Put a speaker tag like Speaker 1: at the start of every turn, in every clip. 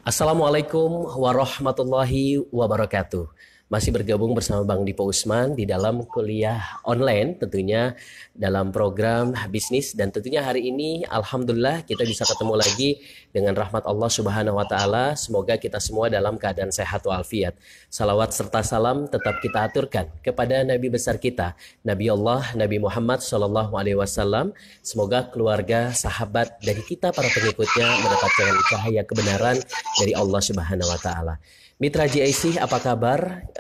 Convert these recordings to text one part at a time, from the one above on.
Speaker 1: Assalamualaikum warahmatullahi wabarakatuh. Masih bergabung bersama Bang Dipo Usman di dalam kuliah online tentunya dalam program bisnis, dan tentunya hari ini alhamdulillah kita bisa ketemu lagi dengan rahmat Allah Subhanahu wa taala. Semoga kita semua dalam keadaan sehat walafiat. Salawat serta salam tetap kita aturkan kepada nabi besar kita, Nabi Allah Nabi Muhammad sallallahu alaihi wasallam. Semoga keluarga, sahabat dari kita para pengikutnya mendapatkan cahaya kebenaran dari Allah Subhanahu wa taala. Mitra GIC, apa kabar?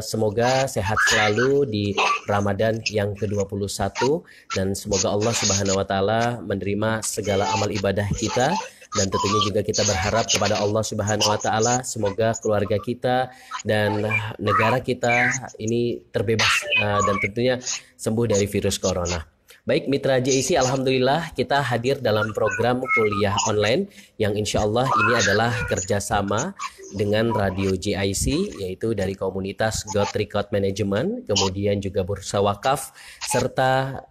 Speaker 1: Semoga sehat selalu di Ramadan yang ke-21, dan semoga Allah Subhanahu wa taala menerima segala amal ibadah kita, dan tentunya juga kita berharap kepada Allah Subhanahu wa taala semoga keluarga kita dan negara kita ini terbebas dan tentunya sembuh dari virus corona. Baik Mitra JIC, alhamdulillah kita hadir dalam program kuliah online yang insya Allah ini adalah kerjasama dengan Radio JIC, yaitu dari komunitas God Record Management, kemudian juga Bursa Wakaf, serta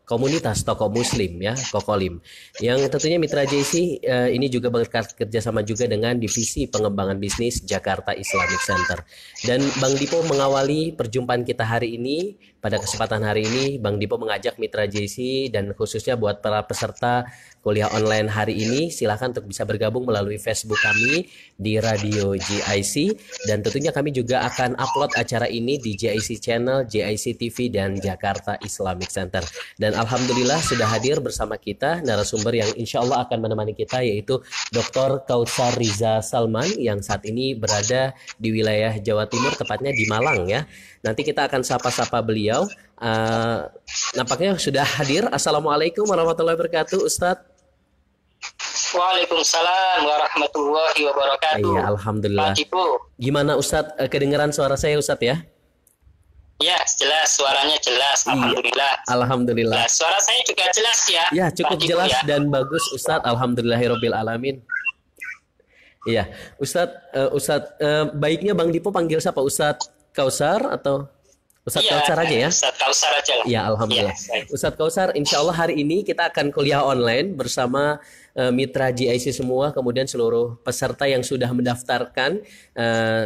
Speaker 1: komunitas toko muslim ya, Kokolim. Yang tentunya Mitra JIC ini juga bekerja sama juga dengan Divisi Pengembangan Bisnis Jakarta Islamic Center. Dan Bang Dipo mengawali perjumpaan kita hari ini. Pada kesempatan hari ini Bang Dipo mengajak Mitra JIC dan khususnya buat para peserta kuliah online hari ini, silakan untuk bisa bergabung melalui Facebook kami di Radio JIC, dan tentunya kami juga akan upload acara ini di JIC Channel, JIC TV, dan Jakarta Islamic Center. Dan alhamdulillah sudah hadir bersama kita narasumber yang insya Allah akan menemani kita, yaitu Dr. Kautsar Riza Salman yang saat ini berada di wilayah Jawa Timur, tepatnya di Malang ya. Nanti kita akan sapa-sapa beliau. Nampaknya sudah hadir. Assalamualaikum warahmatullahi wabarakatuh, Ustadz.
Speaker 2: Waalaikumsalam warahmatullahi wabarakatuh.
Speaker 1: Iya, alhamdulillah. Gimana Ustadz, kedengaran suara saya Ustadz ya?
Speaker 2: Ya, jelas, suaranya jelas. Alhamdulillah.
Speaker 1: Iya, alhamdulillah.
Speaker 2: Nah, suara saya juga jelas ya?
Speaker 1: Ya, cukup jelas ya, dan bagus Ustadz. Alhamdulillahirabbil alamin. Iya, Ustadz, baiknya Bang Dipo panggil siapa? Ustadz Kautsar atau Ustadz Kautsar aja ya?
Speaker 2: Ustadz Kautsar aja lah.
Speaker 1: Ya, alhamdulillah. Ya, Ustadz Kautsar, insya Allah hari ini kita akan kuliah online bersama Mitra GIC semua, kemudian seluruh peserta yang sudah mendaftarkan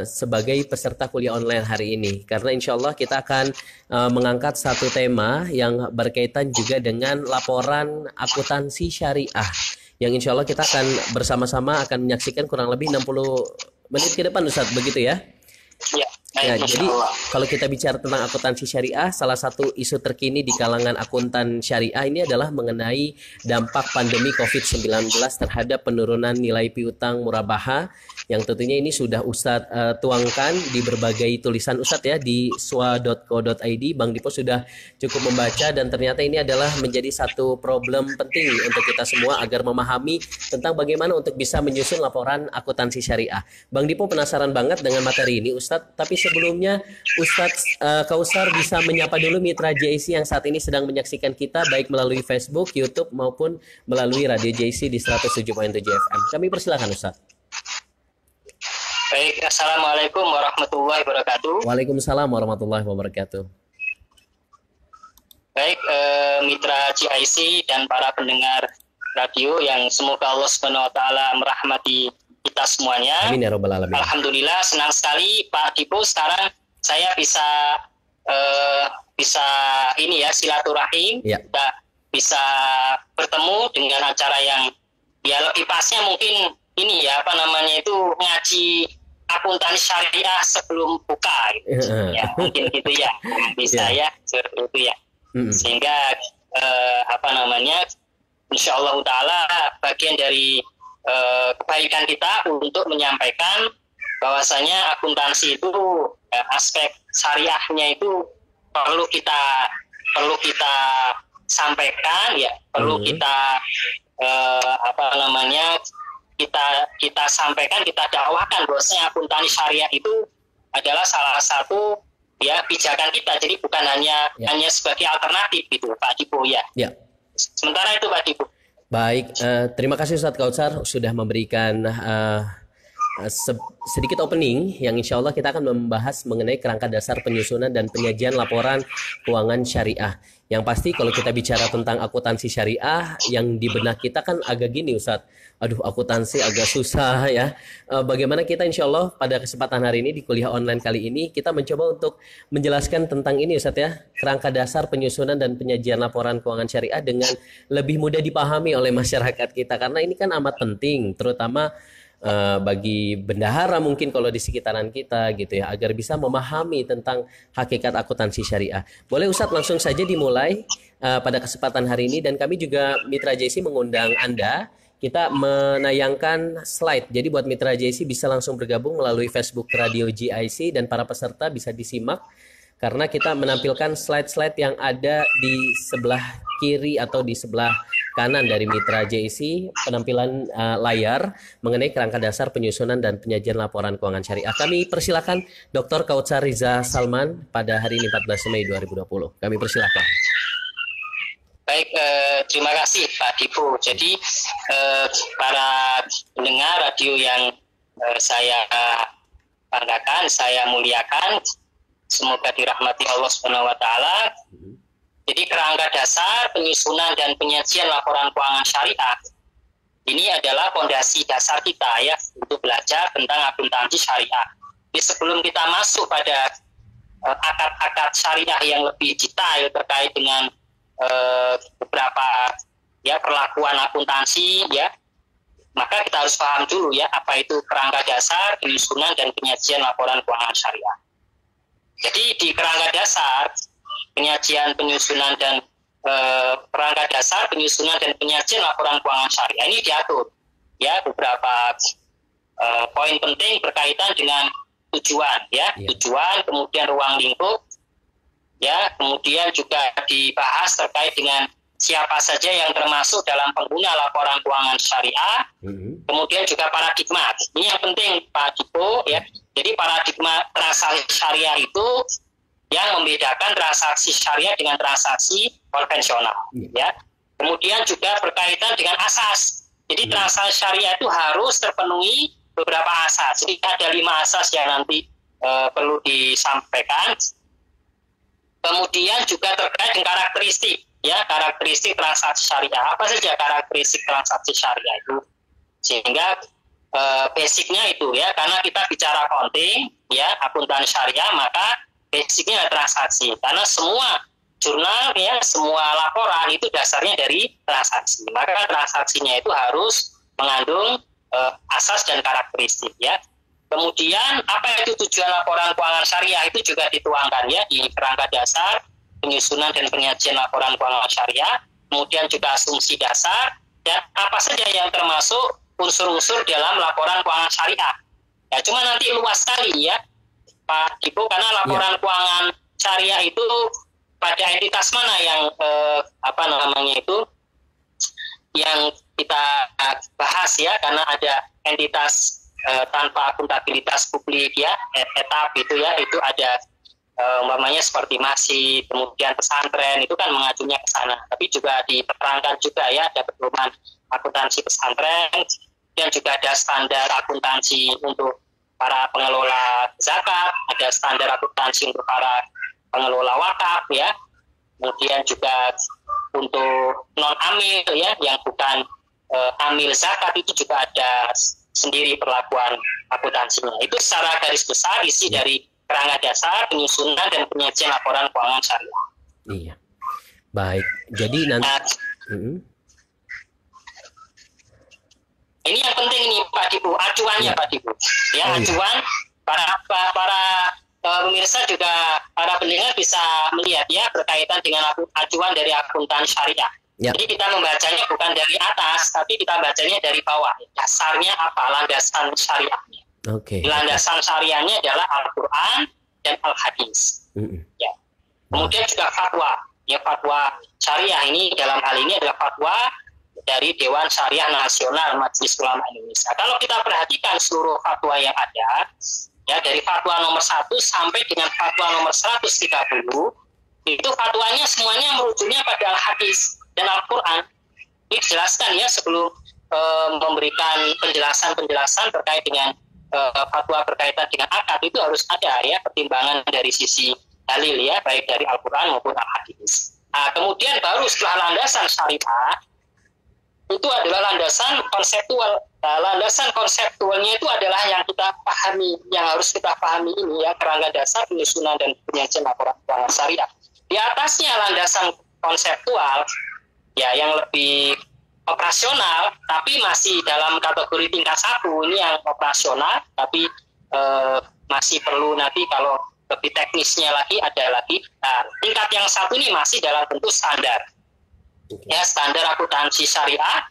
Speaker 1: sebagai peserta kuliah online hari ini. Karena insya Allah kita akan mengangkat satu tema yang berkaitan juga dengan laporan akuntansi syariah, yang insya Allah kita akan bersama-sama akan menyaksikan kurang lebih 60 menit ke depan Ustadz, begitu ya? Ya, jadi kalau kita bicara tentang akuntansi syariah, salah satu isu terkini di kalangan akuntan syariah ini adalah mengenai dampak pandemi COVID-19 terhadap penurunan nilai piutang murabaha, yang tentunya ini sudah Ustadz tuangkan di berbagai tulisan Ustadz ya di swa.co.id. Bang Dipo sudah cukup membaca, dan ternyata ini adalah menjadi satu problem penting untuk kita semua agar memahami tentang bagaimana untuk bisa menyusun laporan akuntansi syariah. Bang Dipo penasaran banget dengan materi ini Ustadz, tapi sebelumnya Ustadz Kautsar bisa menyapa dulu Mitra JIC yang saat ini sedang menyaksikan kita baik melalui Facebook, YouTube maupun melalui Radio JIC di 107.7 FM. Kami persilakan Ustadz.
Speaker 2: Baik, assalamualaikum warahmatullahi wabarakatuh.
Speaker 1: Waalaikumsalam warahmatullahi wabarakatuh.
Speaker 2: Baik, Mitra JIC dan para pendengar radio yang semoga Allah Subhanahu wa taala merahmati kita semuanya.
Speaker 1: Amin ya rabbal alamin.
Speaker 2: Alhamdulillah, senang sekali Pak Dipo, sekarang saya bisa ini ya, silaturahim, ya, bisa bertemu dengan acara yang ya lebih pasnya mungkin ini ya, apa namanya itu, ngaji akuntansi syariah sebelum buka gitu. Ya mungkin gitu ya, bisa ya seperti itu ya. Sehingga apa namanya, insyaallah taala bagian dari kebaikan kita untuk menyampaikan bahwasanya akuntansi itu aspek syariahnya itu perlu kita sampaikan ya, perlu kita apa namanya, kita sampaikan, kita dakwahkan bahwasanya akuntansi syariah itu adalah salah satu ya pijakan kita, jadi bukan hanya sebagai alternatif gitu Pak Dipo ya. Sementara itu Pak Dipo.
Speaker 1: Baik, terima kasih Ustadz Kautsar sudah memberikan sedikit opening yang insya Allah kita akan membahas mengenai kerangka dasar penyusunan dan penyajian laporan keuangan syariah. Yang pasti kalau kita bicara tentang akuntansi syariah, yang di benak kita kan agak gini Ustadz, aduh akuntansi agak susah ya. Bagaimana kita insya Allah pada kesempatan hari ini di kuliah online kali ini, kita mencoba untuk menjelaskan tentang ini Ustadz ya, kerangka dasar penyusunan dan penyajian laporan keuangan syariah dengan lebih mudah dipahami oleh masyarakat kita. Karena ini kan amat penting, terutama bagi bendahara mungkin kalau di sekitaran kita gitu ya, agar bisa memahami tentang hakikat akuntansi syariah. Boleh Ustadz langsung saja dimulai pada kesempatan hari ini, dan kami juga Mitra JC mengundang Anda, kita menayangkan slide. Jadi buat Mitra JC bisa langsung bergabung melalui Facebook Radio GIC, dan para peserta bisa disimak karena kita menampilkan slide-slide yang ada di sebelah kiri atau di sebelah kanan dari Mitra JC, penampilan layar mengenai kerangka dasar penyusunan dan penyajian laporan keuangan syariah. Kami persilakan Dr. Kautsar Riza Salman pada hari ini 14 Mei 2020. Kami persilakan.
Speaker 2: Baik, terima kasih Pak Dipo. Jadi para pendengar radio yang saya banggakan, saya muliakan, semoga dirahmati Allah Subhanahu wa taala. Jadi kerangka dasar penyusunan dan penyajian laporan keuangan syariah ini adalah fondasi dasar kita ya untuk belajar tentang akuntansi syariah. Jadi sebelum kita masuk pada akad-akad syariah yang lebih detail terkait dengan beberapa ya perlakuan akuntansi ya, maka kita harus paham dulu ya apa itu kerangka dasar penyusunan dan penyajian laporan keuangan syariah. Jadi di kerangka dasar penyajian penyusunan dan kerangka dasar penyusunan dan penyajian laporan keuangan syariah ini diatur ya beberapa poin penting berkaitan dengan tujuan ya, tujuan, kemudian ruang lingkup ya, kemudian juga dibahas terkait dengan siapa saja yang termasuk dalam pengguna laporan keuangan syariah, kemudian juga paradigma. Ini yang penting Pak Dipo ya. Jadi paradigma transaksi syariah itu yang membedakan transaksi syariah dengan transaksi konvensional ya. Kemudian juga berkaitan dengan asas. Jadi transaksi syariah itu harus terpenuhi beberapa asas. Jadi ada 5 asas yang nanti perlu disampaikan. Kemudian juga terkait dengan karakteristik ya, karakteristik transaksi syariah. Apa saja karakteristik transaksi syariah itu? Sehingga basicnya itu ya, karena kita bicara accounting ya, akuntansi syariah, maka basicnya transaksi. Karena semua jurnal ya, semua laporan itu dasarnya dari transaksi. Maka transaksinya itu harus mengandung asas dan karakteristik ya. Kemudian apa itu tujuan laporan keuangan syariah itu juga dituangkan ya di kerangka dasar penyusunan dan penyajian laporan keuangan syariah. Kemudian juga asumsi dasar dan apa saja yang termasuk unsur-unsur dalam laporan keuangan syariah. Ya cuma nanti luas sekali ya Pak Dipo, karena laporan keuangan syariah itu pada entitas mana yang yang kita bahas ya, karena ada entitas tanpa akuntabilitas publik ya, etap itu ya, itu ada umpamanya seperti masjid, kemudian pesantren, itu kan mengacunya ke sana. Tapi juga diterangkan juga ya, ada pedoman akuntansi pesantren, dan juga ada standar akuntansi untuk para pengelola zakat, ada standar akuntansi untuk para pengelola wakaf ya, kemudian juga untuk non amil ya, yang bukan amil zakat itu juga ada sendiri perlakuan akuntansinya. Itu secara garis besar isi dari kerangka dasar penyusunan dan penyajian laporan keuangan syariah.
Speaker 1: Iya, baik. Jadi nanti
Speaker 2: ini yang penting ini Pak Dipo, acuannya Pak Dipo. Ya, acuan para pemirsa juga para pendengar bisa melihat ya berkaitan dengan acuan dari akuntansi syariah. Jadi kita membacanya bukan dari atas, tapi kita bacanya dari bawah. Dasarnya apa? Landasan syariahnya. Landasan syariahnya adalah Al-Quran dan Al-Hadis. Ya. Kemudian juga fatwa. Ya, fatwa syariah ini dalam hal ini adalah fatwa dari Dewan Syariah Nasional Majelis Ulama Indonesia. Kalau kita perhatikan seluruh fatwa yang ada, ya dari fatwa nomor 1 sampai dengan fatwa nomor 130, itu fatwanya semuanya merujuknya pada Al-Hadis dan Al-Quran. Ini dijelaskan ya sebelum memberikan penjelasan terkait dengan fatwa berkaitan dengan akad itu harus ada ya pertimbangan dari sisi dalil ya, baik dari Al-Quran maupun Al-Hadis. Nah, kemudian baru setelah landasan syariah itu adalah landasan konseptual. Nah, landasan konseptualnya itu adalah yang kita pahami, yang harus kita pahami ini ya, kerangka dasar penyusunan dan penyajian laporan keuangan syariah. Di atasnya landasan konseptual ya yang lebih operasional, tapi masih dalam kategori tingkat 1 ini yang operasional, tapi masih perlu nanti kalau lebih teknisnya lagi ada lagi. Nah, tingkat yang 1 ini masih dalam bentuk standar. Ya, standar akuntansi syariah,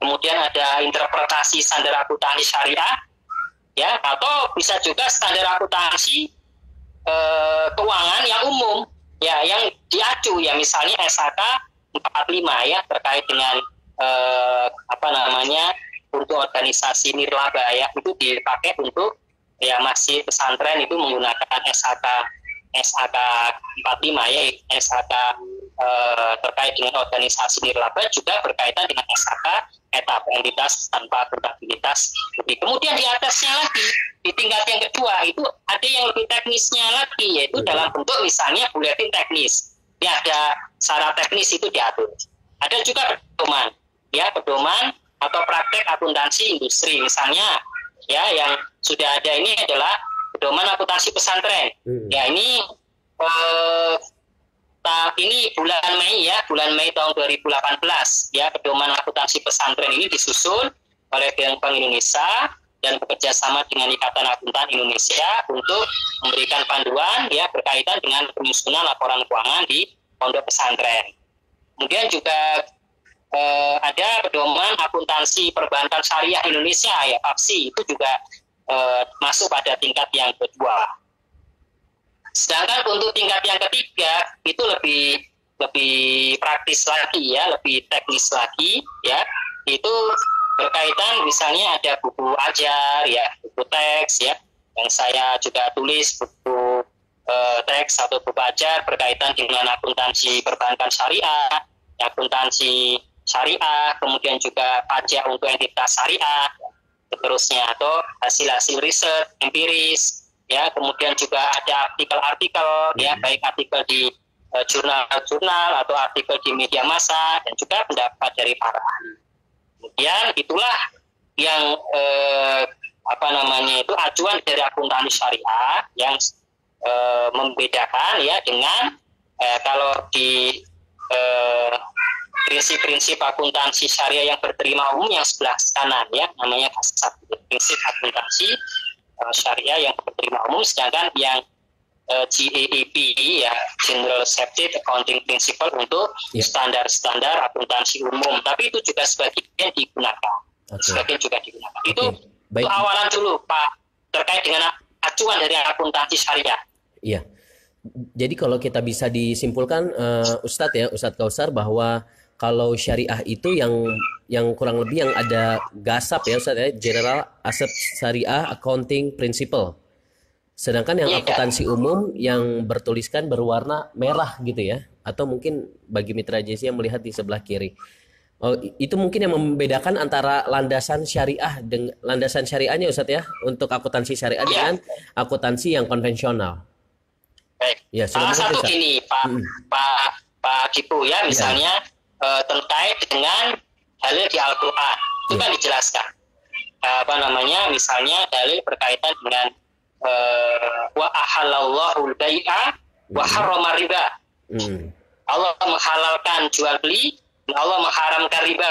Speaker 2: kemudian ada interpretasi standar akuntansi syariah, ya, atau bisa juga standar akuntansi keuangan yang umum, ya, yang diacu, ya, misalnya SHK 45 ya terkait dengan untuk organisasi nirlaba ya, itu dipakai untuk ya masih pesantren itu menggunakan SHK 45 ya, SHK terkait dengan organisasi nirlaba juga berkaitan dengan SHK etapa entitas tanpa akuntabilitas. Kemudian di atasnya lagi di tingkat yang kedua itu ada yang lebih teknisnya lagi, yaitu dalam bentuk misalnya buletin teknis. Ya, ada syarat teknis itu diatur. Ada juga pedoman, ya, pedoman atau praktek akuntansi industri misalnya, ya, yang sudah ada ini adalah pedoman akuntansi pesantren. Ya, ini ini bulan Mei tahun 2018 ya, pedoman akuntansi pesantren ini disusun oleh Bank Indonesia dan bekerja sama dengan Ikatan Akuntan Indonesia untuk memberikan panduan ya berkaitan dengan penyusunan laporan keuangan di pondok pesantren. Kemudian juga ada pedoman akuntansi perbankan syariah Indonesia ya, PAPSI, itu juga masuk pada tingkat yang kedua. Sedangkan untuk tingkat yang ketiga itu lebih praktis lagi ya, lebih teknis lagi ya. Itu berkaitan misalnya ada buku ajar ya, buku teks ya, yang saya juga tulis buku teks atau buku ajar berkaitan dengan akuntansi perbankan syariah, akuntansi syariah, kemudian juga pajak untuk entitas syariah, seterusnya, atau hasil-hasil riset empiris. Ya, kemudian juga ada artikel-artikel ya, baik artikel di jurnal-jurnal atau artikel di media massa dan juga pendapat dari para ahli. Kemudian itulah yang itu acuan dari akuntansi syariah yang membedakan ya dengan kalau di prinsip-prinsip akuntansi syariah yang berterima umum yang sebelah kanan ya, namanya kasat, prinsip akuntansi syariah yang berterima umum, sedangkan yang GAAP ya, General Accepted Accounting Principle untuk standar-standar akuntansi umum, tapi itu juga sebagian digunakan. Sebagian juga digunakan. Itu awalan dulu Pak terkait dengan acuan dari akuntansi syariah.
Speaker 1: Iya. Jadi kalau kita bisa disimpulkan Ustadz Kausar, bahwa kalau syariah itu yang kurang lebih yang ada GASAP ya Ustadz ya, General Accepted Syariah Accounting Principle. Sedangkan yang akuntansi umum yang bertuliskan berwarna merah gitu ya, atau mungkin bagi Mitra JC yang melihat di sebelah kiri. Oh, itu mungkin yang membedakan antara landasan syariah dengan landasan syariahnya Ustadz ya, untuk akuntansi syariah dengan akuntansi yang konvensional.
Speaker 2: Baik. Ya, salah satu gini Pak Kipu ya, misalnya terkait dengan dalil di Al-Quran itu kan dijelaskan misalnya dalil berkaitan dengan wa ahallallahu al-bai'a wa harrama riba. Allah menghalalkan jual beli dan Allah mengharamkan riba,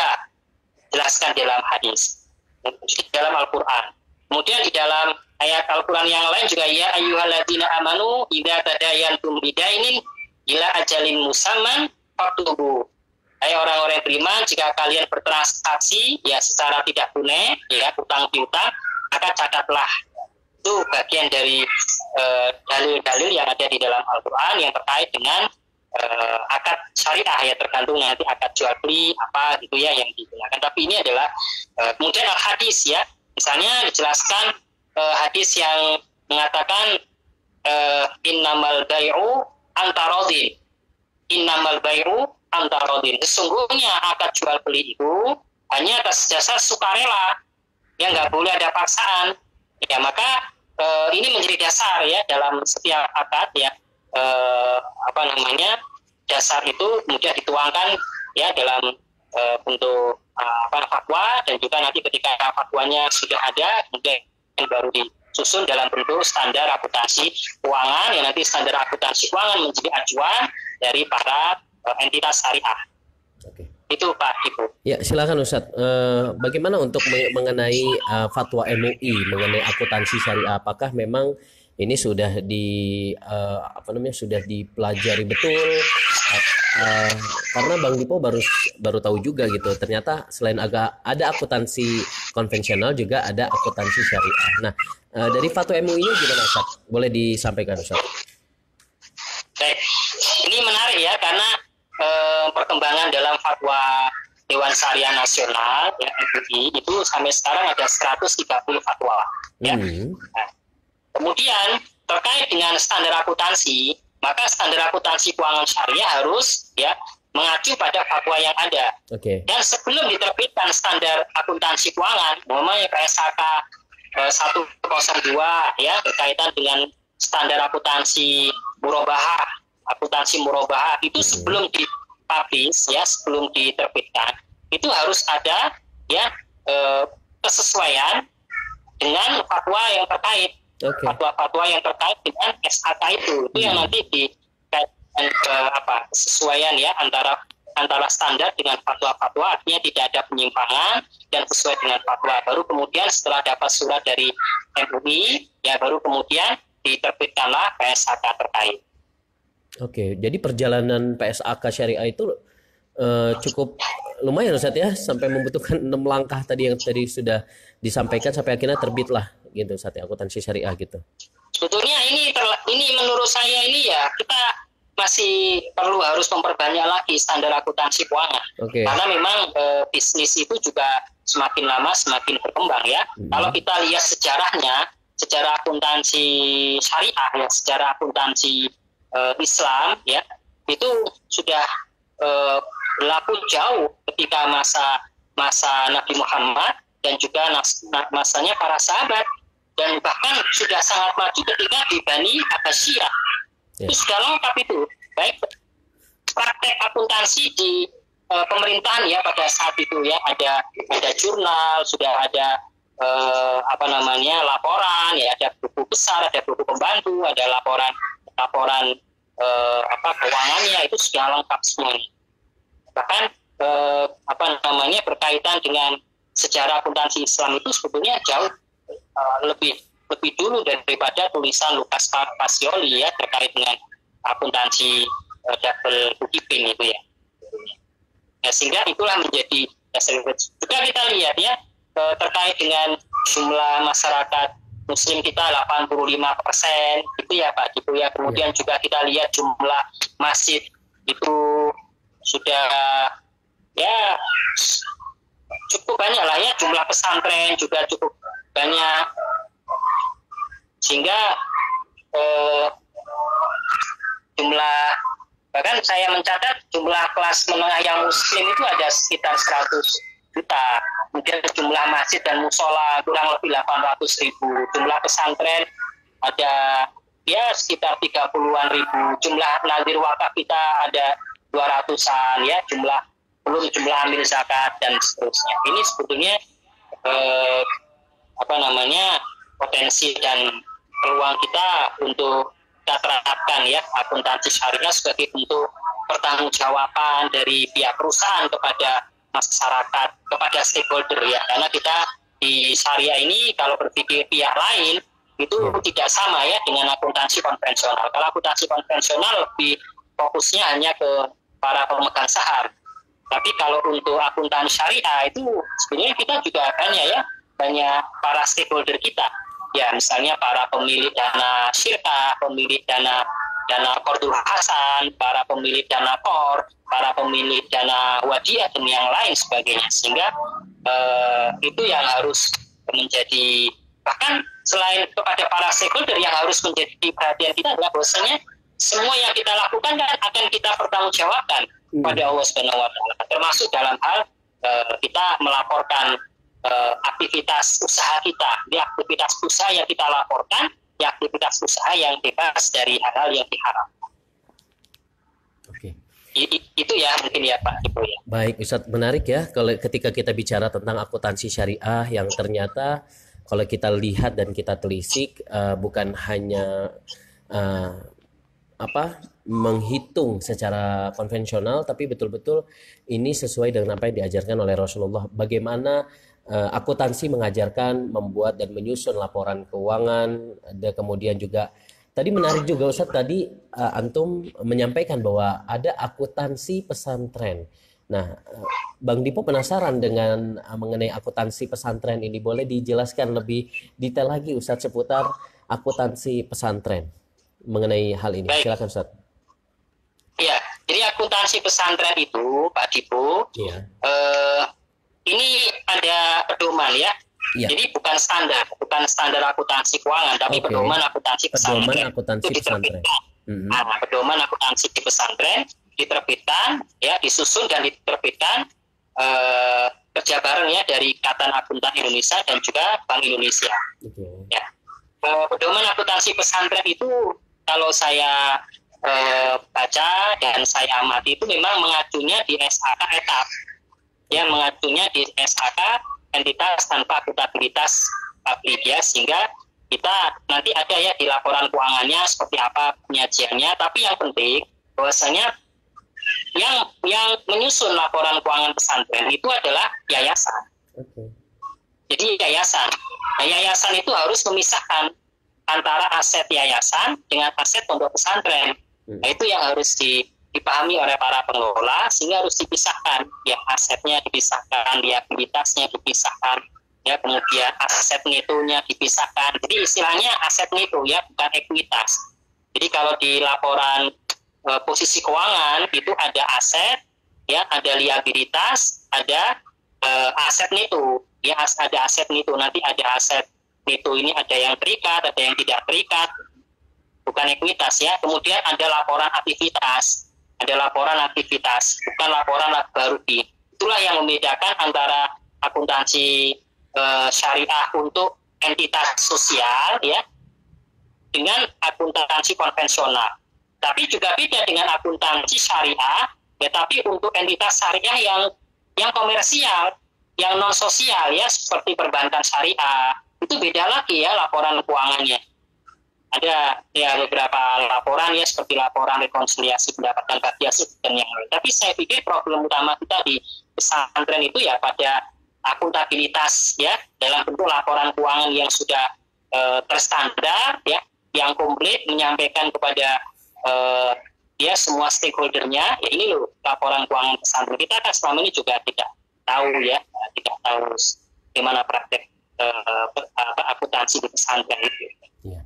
Speaker 2: jelaskan dalam hadis, di dalam Al-Quran. Kemudian di dalam ayat Al-Quran yang lain juga, ya ayyuhalladzina amanu idza tadayantum bidainin ila ajalin musamman faktubu. Hai orang-orang yang beriman, jika kalian bertransaksi ya secara tidak tunai ya, utang piutang, maka catatlah. Itu bagian dari dalil-dalil yang ada di dalam Al-Quran yang terkait dengan akad syariah ya, tergantung nanti akad jual beli apa gitu ya yang digunakan. Tapi ini adalah kemudian al-hadis ya, misalnya dijelaskan hadis yang mengatakan innamal bai'u antarodin, innamal bai'u antarodin, sesungguhnya akad jual beli itu hanya atas dasar sukarela, yang nggak boleh ada paksaan. Ya, maka ini menjadi dasar ya dalam setiap akad ya, dasar itu kemudian dituangkan ya dalam bentuk fatwa, dan juga nanti ketika fatwanya sudah ada kemudian baru disusun dalam bentuk standar akuntansi keuangan, yang nanti standar akuntansi keuangan menjadi acuan dari para entitas syariah.
Speaker 1: Oke.
Speaker 2: Itu Pak Ibu.
Speaker 1: Ya, silakan Ustadz. Bagaimana untuk mengenai fatwa MUI mengenai akuntansi syariah? Apakah memang ini sudah sudah dipelajari betul? Karena Bang Dipo baru tahu juga gitu. Ternyata selain ada akuntansi konvensional juga ada akuntansi syariah. Nah, dari fatwa MUI-nya gimana Ustadz? Boleh disampaikan Ustadz?
Speaker 2: Baik, ini menarik ya, karena perkembangan dalam fatwa Dewan Syariah Nasional ya, MUI itu sampai sekarang ada 130 fatwa ya. Nah, kemudian terkait dengan standar akuntansi, maka standar akuntansi keuangan syariah harus ya mengacu pada fatwa yang ada.
Speaker 1: Okay.
Speaker 2: Dan sebelum diterbitkan standar akuntansi keuangan, namanya PSAK 102 ya, berkaitan dengan standar akuntansi murabahah itu sebelum dipublish ya, sebelum diterbitkan, itu harus ada ya kesesuaian dengan fatwa yang terkait. Okay. Fatwa-fatwa yang terkait dengan SAK itu yang nanti dikaitkan kesesuaian ya antara standar dengan fatwa-fatwa, artinya tidak ada penyimpangan dan sesuai dengan fatwa. Baru kemudian setelah dapat surat dari MUI ya, baru kemudian diterbitkanlah PSAK terkait.
Speaker 1: Oke, jadi perjalanan PSAK syariah itu cukup lumayan Ustaz ya, sampai membutuhkan 6 langkah tadi yang tadi sudah disampaikan sampai akhirnya terbitlah gitu Ustaz ya, akuntansi syariah gitu.
Speaker 2: Sebetulnya ini menurut saya ini ya, kita masih harus memperbanyak lagi standar akuntansi keuangan. Okay. Karena memang bisnis itu juga semakin lama semakin berkembang ya. Kalau kita lihat sejarahnya, sejarah akuntansi syariah ya, sejarah akuntansi Islam ya, itu sudah berlaku jauh ketika masa Nabi Muhammad dan juga masanya para sahabat, dan bahkan sudah sangat maju ketika di Bani Abbasiyah. Itu sudah lengkap itu, baik praktek akuntansi di pemerintahan ya pada saat itu ya, ada jurnal, sudah ada laporan ya, ada buku besar, ada buku pembantu, ada laporan keuangannya, itu sudah lengkap semuanya. Bahkan berkaitan dengan sejarah akuntansi Islam itu sebetulnya jauh lebih dulu daripada tulisan Lukas Pacioli ya, terkait dengan akuntansi double bookkeeping itu ya. Sehingga itulah menjadi dasar. Juga kita lihat ya, terkait dengan jumlah masyarakat Muslim kita 85% itu ya Pak gitu ya. Kemudian juga kita lihat jumlah masjid itu sudah ya cukup banyak lah ya, jumlah pesantren juga cukup banyak, sehingga jumlah, bahkan saya mencatat jumlah kelas menengah yang Muslim itu ada sekitar 100 juta. Kemudian jumlah masjid dan musola kurang lebih 800.000. Jumlah pesantren ada ya sekitar 30-an ribu. Jumlah nadir wakaf kita ada 200-an ya, belum jumlah amil zakat dan seterusnya. Ini sebetulnya potensi dan peluang kita untuk kita terapkan ya akuntansi syariah sebagai bentuk pertanggungjawaban dari pihak perusahaan kepada masyarakat, kepada stakeholder ya. Karena kita di syariah ini kalau berpikir pihak lain itu tidak sama ya dengan akuntansi konvensional. Kalau akuntansi konvensional lebih fokusnya hanya ke para pemegang saham. Tapi kalau untuk akuntansi syariah itu sebenarnya kita juga banyak para stakeholder kita. Ya, misalnya para pemilik dana syirkah, pemilik dana Qardul Hasan, para pemilik dana KOR, para pemilik dana Wadiyah dan yang lain sebagainya. Sehingga itu yang harus menjadi, bahkan selain kepada para stakeholder yang harus menjadi perhatian kita adalah bahwasanya semua yang kita lakukan kan akan kita pertanggungjawabkan kepada Allah Subhanahu wa taala, termasuk dalam hal kita melaporkan aktivitas usaha kita, di aktivitas usaha yang kita laporkan, di aktivitas usaha yang bebas dari hal-hal yang diharapkan.
Speaker 1: Oke.
Speaker 2: Itu ya mungkin ya Pak Ibu ya.
Speaker 1: Baik Ustadz, menarik ya kalau ketika kita bicara tentang akuntansi syariah yang ternyata kalau kita lihat dan kita telisik bukan hanya menghitung secara konvensional, tapi betul-betul ini sesuai dengan apa yang diajarkan oleh Rasulullah. Bagaimana akuntansi mengajarkan membuat dan menyusun laporan keuangan, dan kemudian juga tadi menarik juga Ustadz, tadi antum menyampaikan bahwa ada akuntansi pesantren. Nah, Bang Dipo penasaran dengan mengenai akuntansi pesantren ini. Boleh dijelaskan lebih detail lagi Ustadz seputar akuntansi pesantren mengenai hal ini?
Speaker 2: Baik.
Speaker 1: Silakan Ustadz.
Speaker 2: Iya, jadi akuntansi pesantren itu Pak Dipo,
Speaker 1: Iya.
Speaker 2: Ini ada pedoman ya. Iya. Jadi bukan standar akuntansi keuangan, tapi pedoman akuntansi pesantren.
Speaker 1: Pedoman akuntansi pesantren.
Speaker 2: Pedoman akuntansi di pesantren diterbitkan, ya, disusun dan diterbitkan kerja bareng ya dari Ikatan Akuntan Indonesia dan juga Bank Indonesia. Ya. Pedoman akuntansi pesantren itu kalau saya baca dan saya amati itu memang mengacunya di SAK etap, ya, mengacunya di SAK entitas tanpa akuntabilitas publik ya, sehingga kita nanti ada ya di laporan keuangannya seperti apa penyajiannya, tapi yang penting bahwasanya yang menyusun laporan keuangan pesantren itu adalah yayasan. Jadi yayasan. Nah, yayasan itu harus memisahkan antara aset yayasan dengan aset pondok pesantren. Nah, itu yang harus dipahami oleh para pengelola, sehingga harus dipisahkan. Ya, asetnya dipisahkan, liabilitasnya dipisahkan, ya, kemudian aset netonya dipisahkan. Jadi istilahnya aset neto ya, bukan ekuitas. Jadi kalau di laporan posisi keuangan itu ada aset, ya, ada liabilitas, ada aset neto, ya, ada aset neto. Nanti ada aset neto ini ada yang terikat, ada yang tidak terikat, bukan ekuitas ya. Kemudian ada laporan aktivitas, bukan laporan laba rugi. Itulah yang membedakan antara akuntansi syariah untuk entitas sosial ya dengan akuntansi konvensional. Tapi juga beda dengan akuntansi syariah, ya, tapi untuk entitas syariah yang komersial, yang non sosial ya, seperti perbankan syariah, itu beda lagi ya laporan keuangannya. Ada ya beberapa laporan ya, seperti laporan rekonsiliasi pendapatan bagian dan yang lain. Tapi saya pikir problem utama kita di pesantren itu ya pada akuntabilitas ya, dalam bentuk laporan keuangan yang sudah terstandar ya, yang komplit, menyampaikan kepada ya semua stakeholdernya, ya ini loh laporan keuangan pesantren. Kita kan selama ini juga tidak tahu ya, tidak tahu bagaimana praktek akuntansi di pesantren itu. Yeah.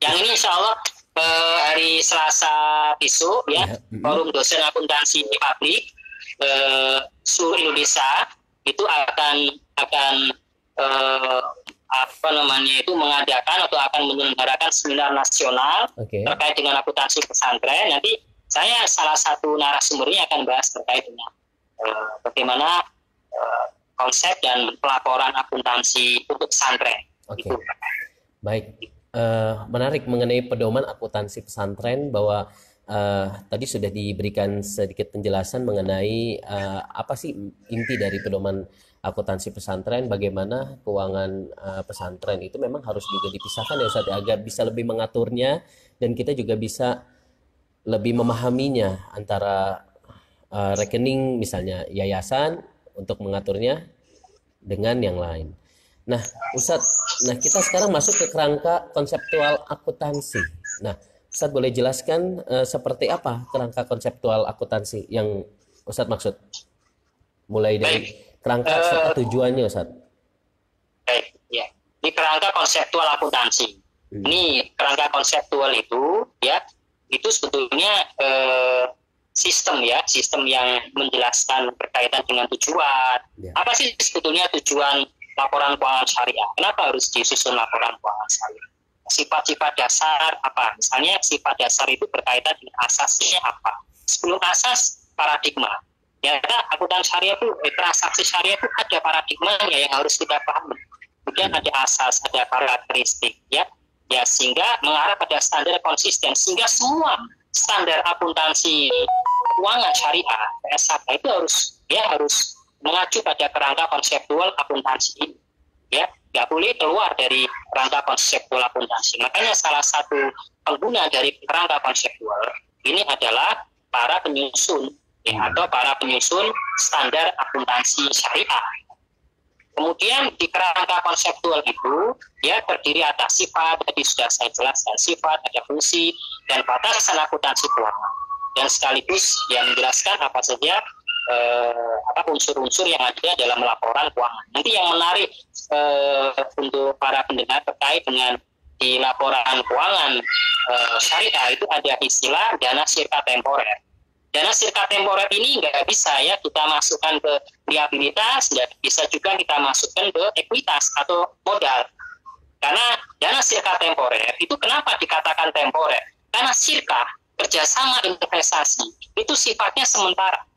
Speaker 2: Yang ini insya Allah hari Selasa besok ya, forum dosen akuntansi publik seluruh Indonesia itu akan mengadakan atau akan menyelenggarakan seminar nasional terkait dengan akuntansi pesantren. Nanti saya salah satu narasumbernya akan bahas terkait dengan bagaimana konsep dan pelaporan akuntansi untuk pesantren. Gitu.
Speaker 1: Baik, menarik mengenai pedoman akuntansi pesantren, bahwa tadi sudah diberikan sedikit penjelasan mengenai apa sih inti dari pedoman akuntansi pesantren, bagaimana keuangan pesantren itu memang harus juga dipisahkan ya Ustaz, agar bisa lebih mengaturnya dan kita juga bisa lebih memahaminya antara rekening misalnya yayasan untuk mengaturnya dengan yang lain. Nah Ustadz, kita sekarang masuk ke kerangka konseptual akuntansi. Nah Ustadz boleh jelaskan seperti apa kerangka konseptual akuntansi yang Ustadz maksud? Mulai dari kerangka serta tujuannya Ustadz.
Speaker 2: Baik, ya. Ini kerangka konseptual akuntansi. Ini kerangka konseptual itu ya, itu sebetulnya sistem yang menjelaskan berkaitan dengan tujuan. Yeah. Apa sih sebetulnya tujuan laporan keuangan syariah? Kenapa harus disusun laporan keuangan syariah? Sifat-sifat dasar apa? Misalnya sifat dasar itu berkaitan dengan asasnya apa? Sebelum asas, paradigma. ternyata akuntansi syariah itu, transaksi syariah itu ada paradigmanya yang harus kita pahami. Kemudian ada asas, ada karakteristik, ya, sehingga mengarah pada standar konsisten, sehingga semua standar akuntansi keuangan syariah (SAK) itu harus mengacu pada kerangka konseptual akuntansi ini, ya, nggak boleh keluar dari kerangka konseptual akuntansi. Makanya salah satu pengguna dari kerangka konseptual ini adalah para penyusun, ya, atau para penyusun standar akuntansi syariah. Kemudian di kerangka konseptual itu, ya, terdiri atas sifat, tadi sudah saya jelaskan, sifat, ada fungsi, dan batasan akuntansi keuangan. Dan sekaligus yang menjelaskan apa saja unsur-unsur yang ada dalam laporan keuangan. Nanti yang menarik untuk para pendengar terkait dengan di laporan keuangan syariah itu ada istilah dana sirka temporer. Dana sirka temporer ini nggak bisa ya kita masukkan ke liabilitas, nggak bisa juga kita masukkan ke ekuitas atau modal. Karena dana sirka temporer itu kenapa dikatakan temporer? Karena sirka, kerjasama investasi, itu sifatnya sementara.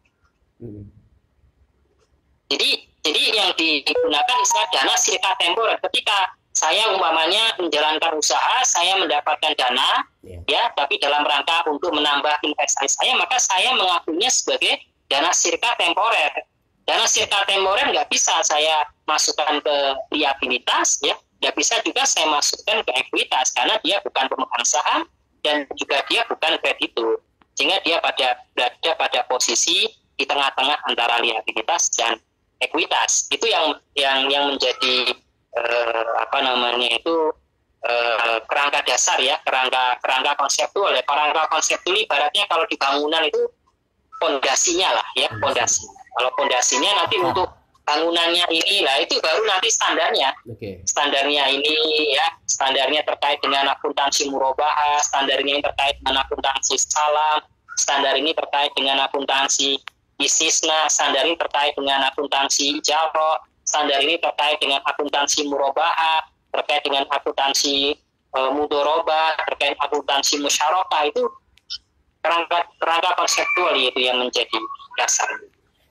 Speaker 2: Jadi yang digunakan istilah dana sirka temporer. Ketika saya umpamanya menjalankan usaha, saya mendapatkan dana, ya, tapi dalam rangka untuk menambah investasi saya, maka saya mengakuinya sebagai dana sirka temporer. Dana sirka temporer nggak bisa saya masukkan ke liabilitas, ya, nggak bisa juga saya masukkan ke ekuitas karena dia bukan pemegang saham dan juga dia bukan kreditur, sehingga dia berada pada posisi di tengah-tengah antara liabilitas dan ekuitas. Itu yang menjadi kerangka dasar, ya, kerangka konseptual. Ya. Kerangka konseptual ibaratnya kalau di bangunan itu pondasinya lah, ya, pondasi. Kalau pondasinya nanti untuk bangunannya ini lah, itu baru nanti standarnya. Standarnya ini, ya, standarnya terkait dengan akuntansi murabahah, standarnya yang terkait dengan akuntansi salam, standar ini terkait dengan akuntansi istisna, standar ini terkait dengan akuntansi jaro, standar ini terkait dengan akuntansi murabahah, terkait dengan akuntansi mudorobah, terkait akuntansi musyarakah. Itu kerangka konseptual itu yang menjadi dasar.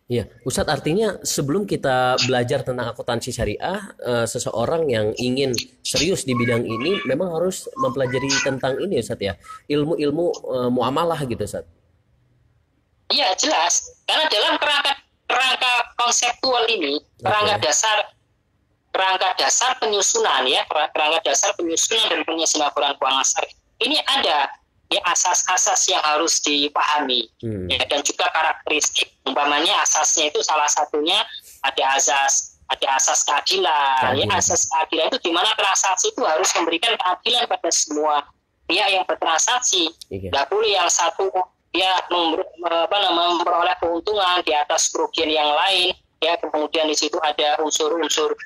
Speaker 1: Iya, Ustadz, artinya sebelum kita belajar tentang akuntansi syariah, seseorang yang ingin serius di bidang ini memang harus mempelajari tentang ini, Ustadz, ya, ilmu-ilmu muamalah gitu, Ustadz.
Speaker 2: Iya, jelas. Karena dalam kerangka konseptual ini, kerangka dasar penyusunan, ya, kerangka dasar penyusunan dan penyusunan laporan keuangan syariah ini ada, ya, asas-asas yang harus dipahami, ya, dan juga karakteristik. Umpamanya asasnya itu salah satunya ada asas keadilan. Ya, asas keadilan itu di mana transaksi itu harus memberikan keadilan pada semua pihak yang bertransaksi. Tidak boleh yang satu dia memperoleh keuntungan di atas kerugian yang lain, ya, kemudian di situ ada unsur-unsur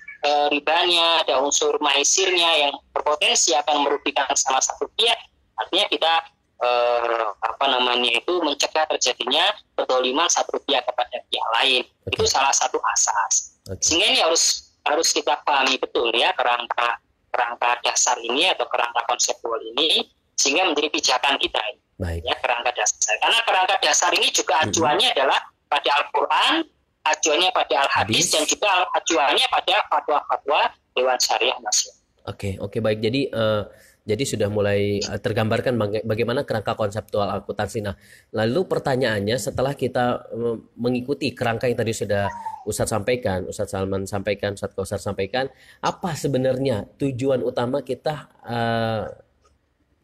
Speaker 2: ribanya, ada unsur maisirnya yang berpotensi akan merugikan salah satu pihak. Artinya kita mencegah terjadinya pedzaliman satu pihak kepada pihak lain. Itu salah satu asas. Sehingga ini harus kita pahami betul, ya, kerangka dasar ini atau kerangka konseptual ini, sehingga menjadi pijakan kita ini. Ya, kerangka dasar. Karena kerangka dasar ini juga acuannya adalah pada Al-Quran, acuannya pada Al-Hadis, dan juga acuannya pada fatwa-fatwa Dewan Syariah Nasional.
Speaker 1: Oke, baik. Jadi sudah mulai tergambarkan bagaimana kerangka konseptual akuntansi. Nah, lalu pertanyaannya setelah kita mengikuti kerangka yang tadi sudah Ustadz sampaikan, Ustadz Salman sampaikan, Ustadz Kausar sampaikan, apa sebenarnya tujuan utama kita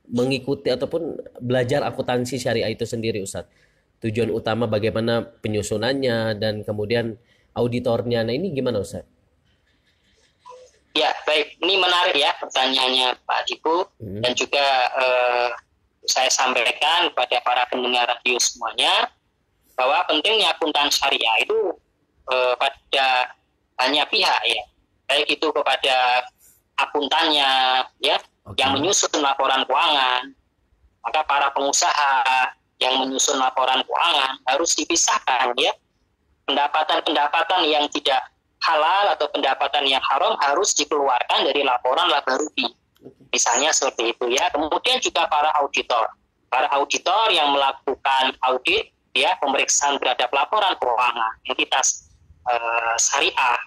Speaker 1: mengikuti ataupun belajar akuntansi syariah itu sendiri, Ustadz? Tujuan utama bagaimana penyusunannya dan kemudian auditornya. Nah, ini gimana, Ustadz?
Speaker 2: Ya, baik. Ini menarik, ya, pertanyaannya Pak Dibu, dan juga saya sampaikan kepada para pendengar radio semuanya bahwa pentingnya akuntansi syariah itu pada banyak pihak, ya, baik itu kepada akuntannya, ya, yang menyusun laporan keuangan, maka para pengusaha yang menyusun laporan keuangan harus dipisahkan, ya, pendapatan-pendapatan yang tidak halal atau pendapatan yang haram harus dikeluarkan dari laporan laba rugi, misalnya seperti itu, ya. Kemudian juga para auditor yang melakukan audit ya pemeriksaan terhadap laporan keuangan entitas syariah,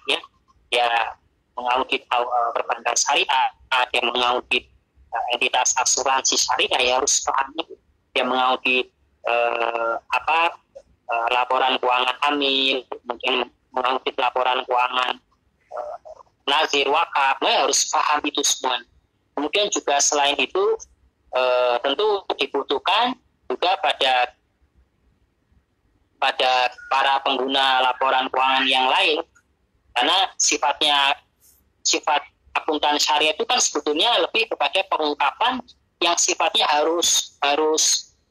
Speaker 2: ya mengaudit perbankan syariah, dia mengaudit entitas asuransi syariah, ya harus paham itu. Dia mengaudit laporan keuangan amil, mungkin mengaudit laporan keuangan nazir, wakaf, ya harus paham itu semua. Kemudian juga selain itu tentu dibutuhkan juga pada para pengguna laporan keuangan yang lain, karena sifat akuntan syariah itu kan sebetulnya lebih kepada pengungkapan yang sifatnya harus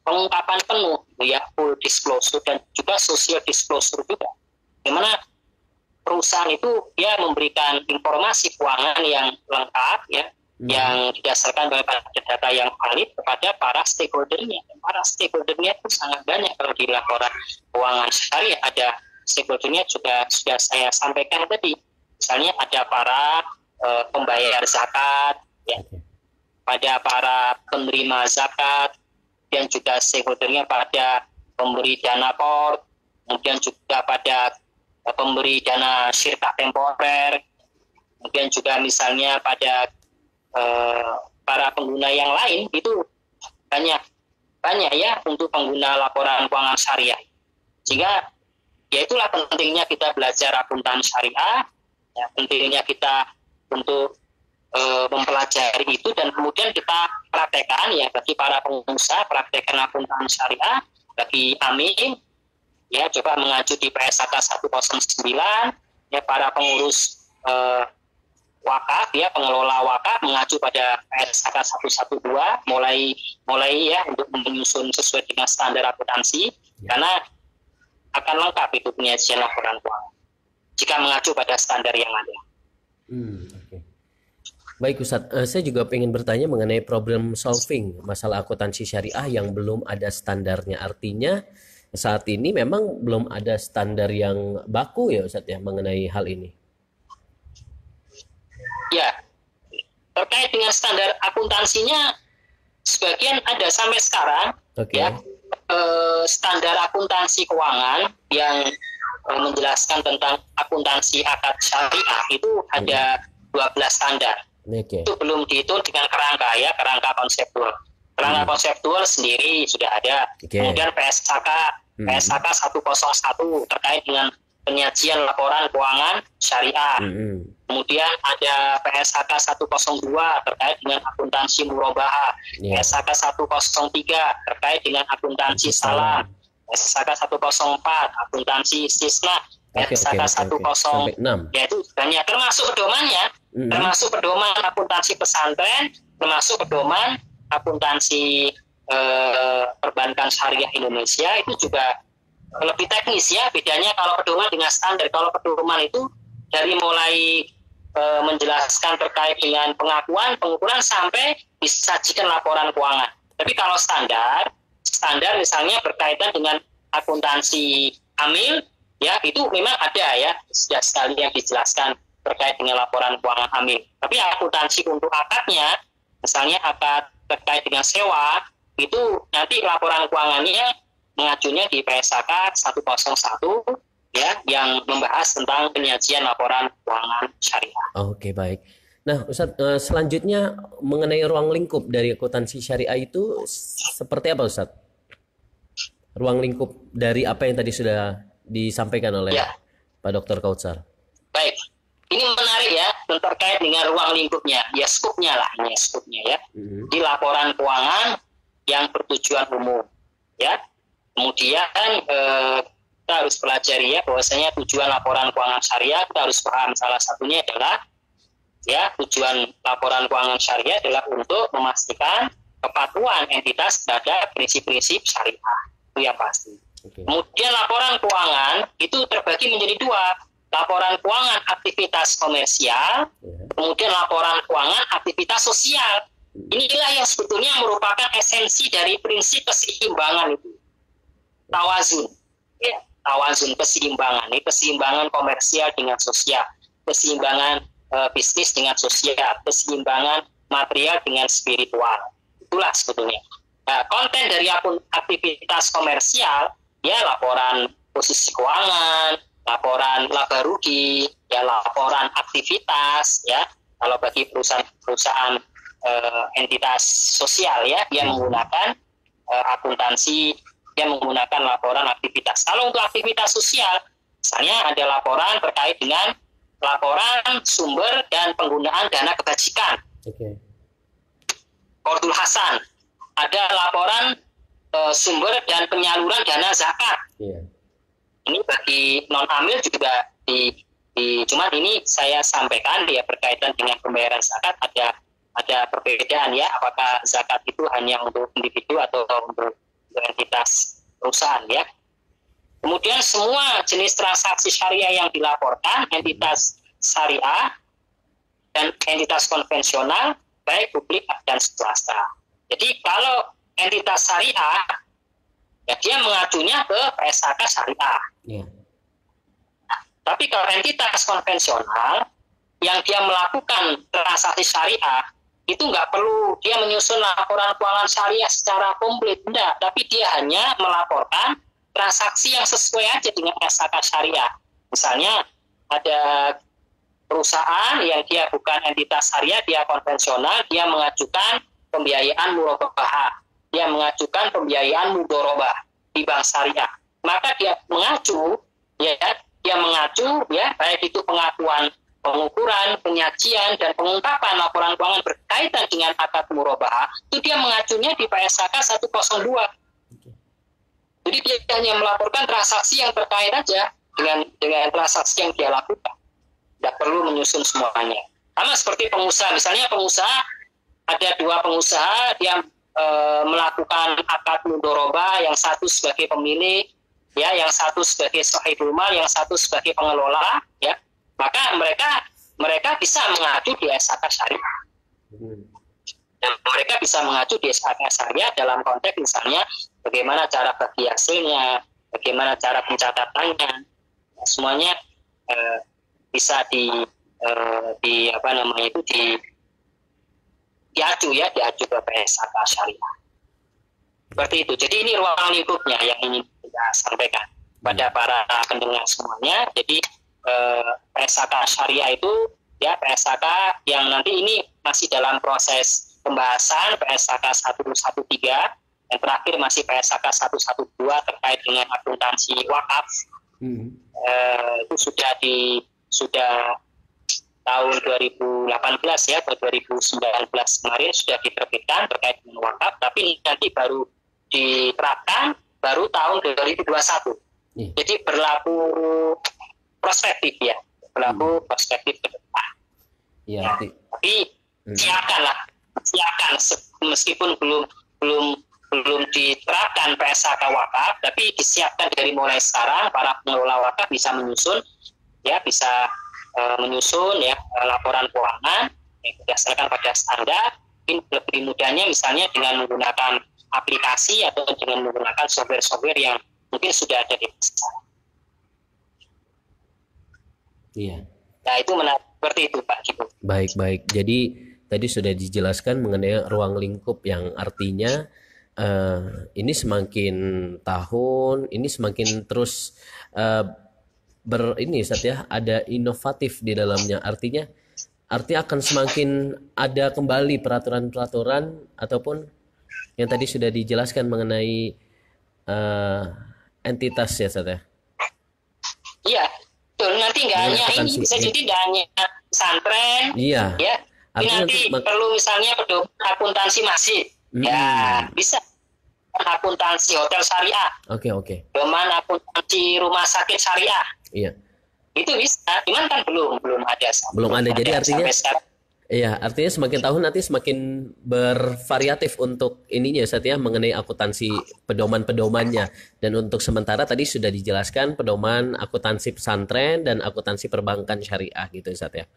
Speaker 2: pengungkapan penuh, ya, full disclosure dan juga social disclosure juga, dimana perusahaan itu dia memberikan informasi keuangan yang lengkap, ya, yang didasarkan pada data yang valid kepada para stakeholdernya. Para stakeholdernya itu sangat banyak kalau di laporan keuangan syariah. Ada stakeholdernya juga sudah saya sampaikan tadi. Misalnya ada para pembayar zakat, ya, pada para penerima zakat, dan juga stakeholdernya pada pemberi dana port, kemudian juga pada pemberi dana syirkah temporer, kemudian juga misalnya pada para pengguna yang lain. Itu banyak ya untuk pengguna laporan keuangan syariah. Sehingga ya itulah pentingnya kita belajar akuntan syariah, ya, pentingnya kita untuk mempelajari itu dan kemudian kita praktekkan, ya, bagi para pengusaha praktekkan akuntan syariah, bagi AMIM ya coba mengacu di PSAK 109, ya, para pengurus wakaf, ya, pengelola wakaf mengacu pada PSAK 112 mulai ya untuk menyusun sesuai dengan standar akuntansi, karena akan lengkap itu penyajian laporan keuangan jika mengacu pada standar yang ada.
Speaker 1: Okay. Baik Ustadz, saya juga ingin bertanya mengenai problem solving masalah akuntansi syariah yang belum ada standarnya. Artinya saat ini memang belum ada standar yang baku ya Ustadz ya mengenai hal ini.
Speaker 2: Ya, terkait dengan standar akuntansinya sebagian ada sampai sekarang. Ya, standar akuntansi keuangan yang menjelaskan tentang akuntansi akad syariah itu ada 12 standar. Itu belum dihitung dengan kerangka, ya, kerangka konseptual. Kerangka konseptual sendiri sudah ada. Kemudian PSAK 101 terkait dengan penyajian laporan keuangan syariah. Kemudian ada PSAK 102 terkait dengan akuntansi murabahah. PSAK 103 terkait dengan akuntansi salam. PSAK 104 akuntansi istisna. PSAK 106 yaitu banyak, termasuk pedomannya, termasuk pedoman akuntansi pesantren, termasuk pedoman akuntansi perbankan syariah Indonesia. Itu juga lebih teknis, ya, bedanya kalau pedoman dengan standar. Kalau pedoman itu dari mulai menjelaskan terkait dengan pengakuan, pengukuran sampai disajikan laporan keuangan. Tapi kalau standar misalnya berkaitan dengan akuntansi amil, ya, itu memang ada, ya, sudah sekali yang dijelaskan terkait dengan laporan keuangan amil. Tapi akuntansi untuk akadnya, misalnya akad terkait dengan sewa, itu nanti laporan keuangannya mengacunya di PSAK 101, ya, yang membahas tentang penyajian laporan keuangan syariah.
Speaker 1: Oke, baik. Nah, Ustadz, selanjutnya mengenai ruang lingkup dari akuntansi syariah itu seperti apa, Ustadz? Ruang lingkup dari apa yang tadi sudah disampaikan oleh Pak Dr. Kautsar.
Speaker 2: Baik, ini menarik, ya, terkait dengan ruang lingkupnya, ya, skupnya lah, ini skupnya, ya, di laporan keuangan yang bertujuan umum, ya. Kemudian kita harus pelajari, ya, bahwasanya tujuan laporan keuangan syariah kita harus paham, salah satunya adalah, ya, tujuan laporan keuangan syariah adalah untuk memastikan kepatuhan entitas terhadap prinsip-prinsip syariah, itu yang pasti. Kemudian laporan keuangan itu terbagi menjadi dua, laporan keuangan aktivitas komersial, kemudian laporan keuangan aktivitas sosial. Inilah yang sebetulnya merupakan esensi dari prinsip keseimbangan itu, tawazun, ya, tawazun, keseimbangan, ini keseimbangan komersial dengan sosial, keseimbangan bisnis dengan sosial, keseimbangan material dengan spiritual. Itulah sebetulnya. Nah, konten dari aktivitas komersial ya laporan posisi keuangan, laporan laba rugi, ya laporan aktivitas, ya kalau bagi perusahaan entitas sosial ya dia menggunakan akuntansi, dia menggunakan laporan aktivitas. Kalau untuk aktivitas sosial, misalnya ada laporan terkait dengan laporan sumber dan penggunaan dana kebajikan. Qardul Hasan, ada laporan sumber dan penyaluran dana zakat. Ini bagi non amil juga cuman ini saya sampaikan ya berkaitan dengan pembayaran zakat ada perbedaan ya, apakah zakat itu hanya untuk individu atau untuk entitas perusahaan ya. Kemudian semua jenis transaksi syariah yang dilaporkan, entitas syariah dan entitas konvensional, baik publik dan swasta. Jadi kalau entitas syariah, ya dia mengacunya ke PSHK syariah. Nah, tapi kalau entitas konvensional, yang dia melakukan transaksi syariah, itu nggak perlu dia menyusun laporan keuangan syariah secara komplit, enggak. Tapi dia hanya melaporkan transaksi yang sesuai aja dengan PSHK syariah. Misalnya ada perusahaan yang dia bukan entitas syariah, dia konvensional, dia mengajukan pembiayaan murabahah, dia mengajukan pembiayaan mudorobah di bank syariah. Maka dia mengacu ya baik itu pengakuan, pengukuran, penyajian dan pengungkapan laporan keuangan berkaitan dengan akad murabahah, itu dia mengacunya di PSHK 102. Jadi dia hanya melaporkan transaksi yang terkait aja dengan transaksi yang dia lakukan. Tidak perlu menyusun semuanya. Sama seperti pengusaha, misalnya pengusaha ada dua pengusaha dia melakukan akad mudorobah, yang satu sebagai pemilik, ya, yang satu sebagai sahibul mal, yang satu sebagai pengelola, ya. Maka mereka bisa mengacu di SHK syariah. Dan mereka bisa mengacu di SHK syariah dalam konteks misalnya bagaimana cara bagi hasilnya, bagaimana cara pencatatannya, semuanya bisa diacu ke PSHK syariah. Seperti itu. Jadi ini ruang lingkupnya yang ingin kita sampaikan pada para pendengar semuanya. Jadi PSHK syariah itu ya PSHK yang nanti ini masih dalam proses pembahasan PSHK 113 dan terakhir masih PSHK 112 terkait dengan akuntansi wakaf. Itu sudah tahun 2018 ya, atau 2019 kemarin sudah diterbitkan terkait dengan wakaf, tapi nanti baru diterapkan baru tahun 2021. Jadi berlaku prospektif ya, berlaku prospektif ke depan. Ya, tapi siapkan meskipun belum diterapkan PSHK wakaf, tapi disiapkan dari mulai sekarang. Para pengelola wakaf bisa menyusun ya laporan keuangan yang berdasarkan pada standar. Mungkin lebih mudahnya misalnya dengan menggunakan aplikasi atau dengan menggunakan software yang mungkin sudah ada di pasar.
Speaker 1: Iya.
Speaker 2: Nah itu menarik seperti itu Pak Kibu.
Speaker 1: Baik. Jadi tadi sudah dijelaskan mengenai ruang lingkup yang artinya ini semakin tahun ini semakin terus ada inovatif di dalamnya, artinya akan semakin ada kembali peraturan-peraturan ataupun yang tadi sudah dijelaskan mengenai entitas ya Ustaz ya.
Speaker 2: Iya, betul. Nanti nggak hanya ini, bisa jadi nggak hanya pesantren.
Speaker 1: Iya.
Speaker 2: Ya. Nanti perlu misalnya pedoman akuntansi masjid. Ya, bisa akuntansi hotel syariah.
Speaker 1: Oke.
Speaker 2: Pedoman akuntansi rumah sakit syariah.
Speaker 1: Iya.
Speaker 2: Itu bisa, cuman kan belum ada.
Speaker 1: Belum ada. Jadi artinya semakin tahun nanti semakin bervariatif untuk ininya Ustaz ya, mengenai akuntansi pedoman-pedomannya. Dan untuk sementara tadi sudah dijelaskan pedoman akuntansi pesantren dan akuntansi perbankan syariah gitu Ustaz ya.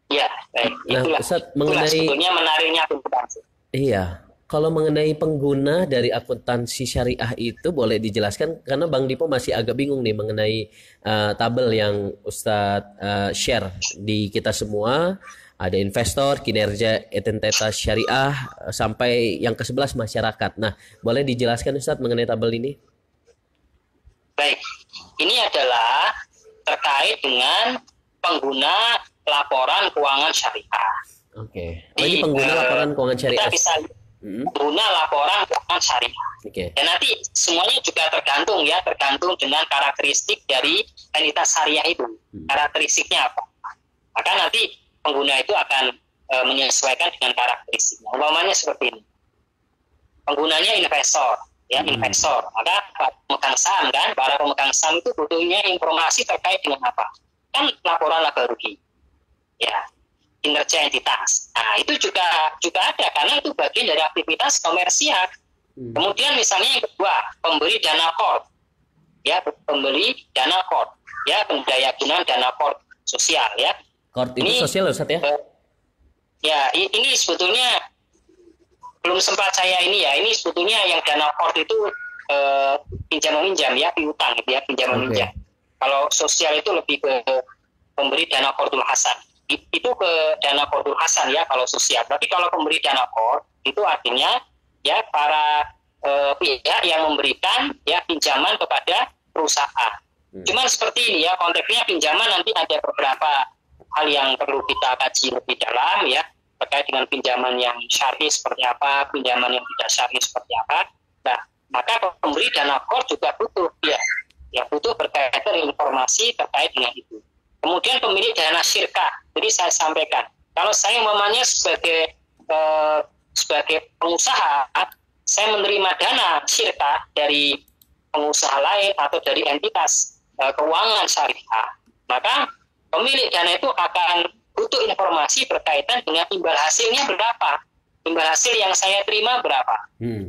Speaker 2: Iya, baik.
Speaker 1: Nah, Ustaz, mengenai
Speaker 2: sebetulnya menariknya akuntansi.
Speaker 1: Iya. Kalau mengenai pengguna dari akuntansi syariah itu boleh dijelaskan, karena Bang Dipo masih agak bingung nih mengenai tabel yang Ustadz share di kita semua. Ada investor, kinerja entitas syariah, sampai yang ke-11 masyarakat. Nah, boleh dijelaskan Ustadz mengenai tabel ini?
Speaker 2: Baik, ini adalah terkait dengan pengguna laporan keuangan syariah.
Speaker 1: Oke. Ini pengguna laporan keuangan syariah.
Speaker 2: Kita bisa pengguna laporan keuangan syariah.
Speaker 1: Oke.
Speaker 2: Dan nanti semuanya juga tergantung dengan karakteristik dari entitas syariah itu. Karakteristiknya apa? Maka nanti pengguna itu akan menyesuaikan dengan karakteristiknya. Umpamanya seperti ini. Penggunanya investor, investor. Maka pemegang saham para pemegang saham itu butuhnya informasi terkait dengan apa? Kan laporan laba rugi. Ya, kinerja entitas. Nah, itu juga ada karena itu bagian dari aktivitas komersial. Kemudian misalnya yang kedua, pemberi dana kor. Ya, pemberi dana kor. Ya, pendaya gunaan dana kor sosial ya.
Speaker 1: Kor itu ini, sosial Ustaz ya?
Speaker 2: Ya, ini sebetulnya belum sempat saya ini sebetulnya yang dana kor itu pinjam meminjam ya, piutang gitu ya, pinjam meminjam. Kalau sosial itu lebih ke pemberi dana qardul hasan. Itu ke dana qardul hasan ya kalau sosial. Tapi kalau pemberi dana qard itu artinya ya para pihak yang memberikan ya pinjaman kepada perusahaan. Cuman seperti ini ya, konteksnya pinjaman nanti ada beberapa hal yang perlu kita kaji lebih dalam ya, terkait dengan pinjaman yang syar'i seperti apa, pinjaman yang tidak syar'i seperti apa. Nah, maka pemberi dana qard juga butuh ya butuh berkaitan dengan informasi terkait dengan itu. Kemudian pemilik dana syirkah. Jadi saya sampaikan, kalau saya umpamanya sebagai pengusaha, saya menerima dana syirkah dari pengusaha lain atau dari entitas keuangan syariah, maka pemilik dana itu akan butuh informasi berkaitan dengan imbal hasilnya berapa, imbal hasil yang saya terima berapa.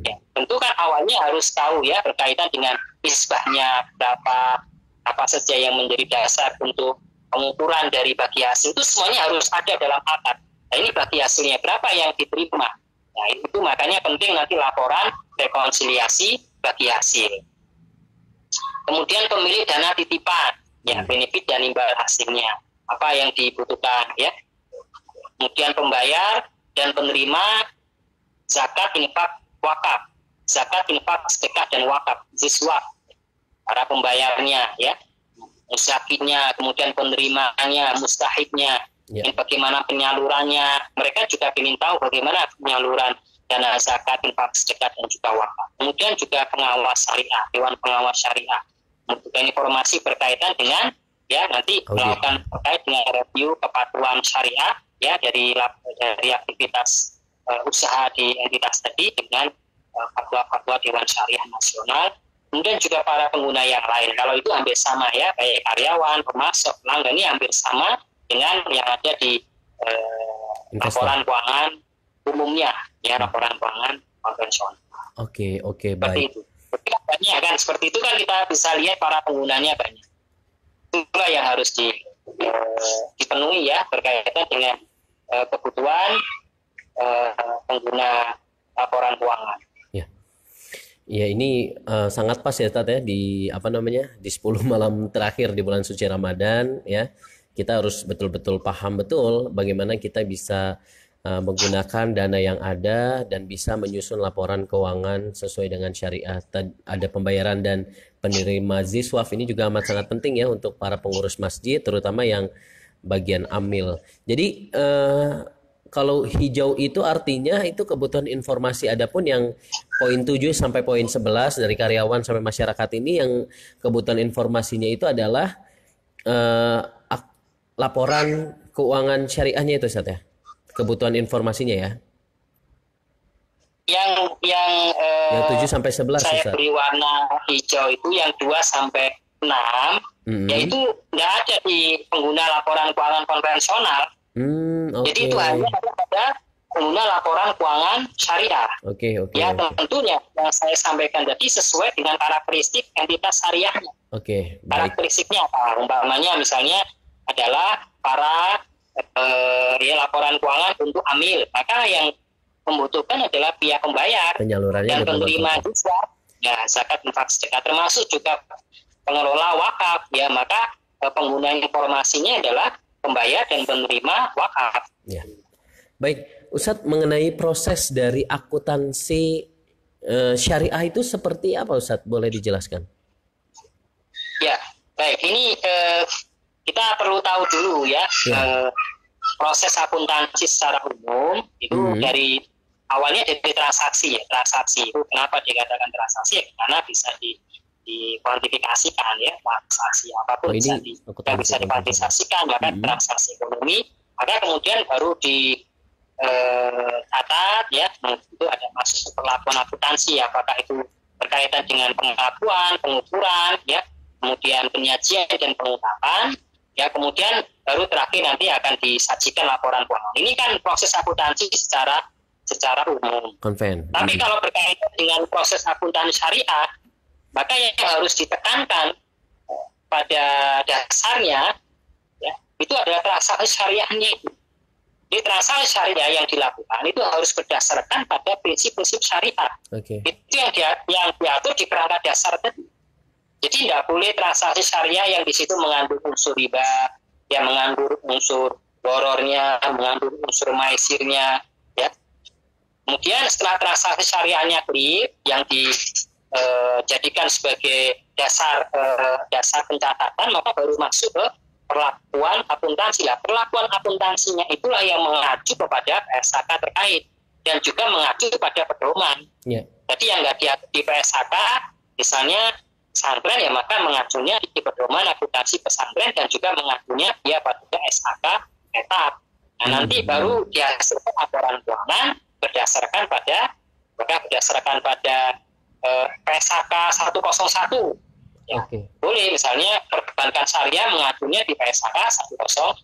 Speaker 2: Ya, tentu kan awalnya harus tahu ya berkaitan dengan nisbahnya berapa, apa saja yang menjadi dasar untuk pengukuran dari bagi hasil, itu semuanya harus ada dalam akad. Nah, ini bagi hasilnya berapa yang diterima. Nah, itu makanya penting nanti laporan rekonsiliasi bagi hasil. Kemudian pemilik dana titipan, ya benefit dan imbal hasilnya, apa yang dibutuhkan ya. Kemudian pembayar dan penerima zakat, infak, wakaf, zakat, infak, sedekah dan wakaf, ziswaf, para pembayarnya ya, musyafinya, kemudian penerimanya, mustahiknya, bagaimana penyalurannya. Mereka juga ingin tahu bagaimana penyaluran dana zakat, infak, sedekah dan juga wakaf. Kemudian juga pengawas syariah, dewan pengawas syariah, membutuhkan informasi berkaitan dengan ya nanti melakukan terkait dengan review kepatuhan syariah ya dari aktivitas usaha di entitas tadi dengan fatwa-fatwa Dewan Syariah Nasional. Kemudian juga para pengguna yang lain, kalau itu hampir sama ya, kayak karyawan, pemasok, pelanggan, ini hampir sama dengan yang ada di laporan keuangan umumnya ya, laporan keuangan konvensional.
Speaker 1: Oke,
Speaker 2: Seperti
Speaker 1: baik.
Speaker 2: itu. Banyak kan, seperti itu kan kita bisa lihat para penggunanya banyak. Itulah yang harus dipenuhi ya berkaitan dengan kebutuhan pengguna laporan keuangan.
Speaker 1: Ya ini sangat pas ya Tat ya di di 10 malam terakhir di bulan suci Ramadan ya. Kita harus betul-betul paham betul bagaimana kita bisa menggunakan dana yang ada dan bisa menyusun laporan keuangan sesuai dengan syariah. Ada pembayaran dan penerima ziswaf, ini juga amat sangat penting ya untuk para pengurus masjid terutama yang bagian amil. Jadi kalau hijau itu artinya itu kebutuhan informasi. Adapun yang poin 7 sampai poin 11 dari karyawan sampai masyarakat ini yang kebutuhan informasinya itu adalah laporan keuangan syariahnya itu Ustaz ya. Kebutuhan informasinya ya.
Speaker 2: Yang
Speaker 1: 7 sampai 11
Speaker 2: saya
Speaker 1: Ustaz.
Speaker 2: beri warna hijau itu yang 2 sampai 6 yaitu nggak ada di pengguna laporan keuangan konvensional. Jadi itu hanya ada pada pengguna laporan keuangan syariah. Ya tentunya yang saya sampaikan tadi sesuai dengan karakteristik entitas syariahnya. Karakteristiknya apa? Umpamanya misalnya adalah para laporan keuangan untuk amil, maka yang membutuhkan adalah pihak pembayar dan penerima juga ya zakat, infak, sedekah, termasuk juga pengelola wakaf ya, maka pengguna informasinya adalah pembayar dan penerima wakaf.
Speaker 1: Ya. Baik, Ustadz, mengenai proses dari akuntansi syariah itu seperti apa Ustadz? Boleh dijelaskan?
Speaker 2: Baik, ini kita perlu tahu dulu ya, proses akuntansi secara umum itu dari awalnya dari transaksi ya. Transaksi itu kenapa dikatakan transaksi ya, karena bisa dikuantifikasikan ya, transaksi apapun bisa dikuantifikasikan, maka transaksi ekonomi, maka kemudian baru catat ya, itu ada masuk perlakuan akuntansi, apakah itu berkaitan dengan pengakuan, pengukuran ya, kemudian penyajian dan pengungkapan ya, kemudian baru terakhir nanti akan disajikan laporan keuangan. Ini kan proses akuntansi secara umum. Tapi kalau berkaitan dengan proses akuntansi syariah, maka yang harus ditekankan pada dasarnya ya, itu adalah transaksi syariahnya itu. Di transaksi syariah yang dilakukan itu harus berdasarkan pada prinsip-prinsip syariah. Itu yang diatur di kerangka dasar tadi. Jadi tidak boleh transaksi syariah yang di situ mengandung unsur riba, yang mengandung unsur borornya, mengandung unsur maisirnya, ya. Kemudian setelah transaksi syariahnya clear, yang dijadikan sebagai dasar pencatatan, maka baru masuk ke perlakuan akuntansi. Perlakuan akuntansinya itulah yang mengacu kepada PSAK terkait dan juga mengacu kepada pedoman. Jadi yang nggak diatur di PSAK, misalnya pesantren ya, maka mengacunya di pedoman akuntansi pesantren dan juga mengacunya dia pada SAK etap. Nah, nanti baru dihasilkan laporan keuangan berdasarkan pada PSAK 101. Ya, boleh misalnya perbankan syariah mengacunya di PSAK 101.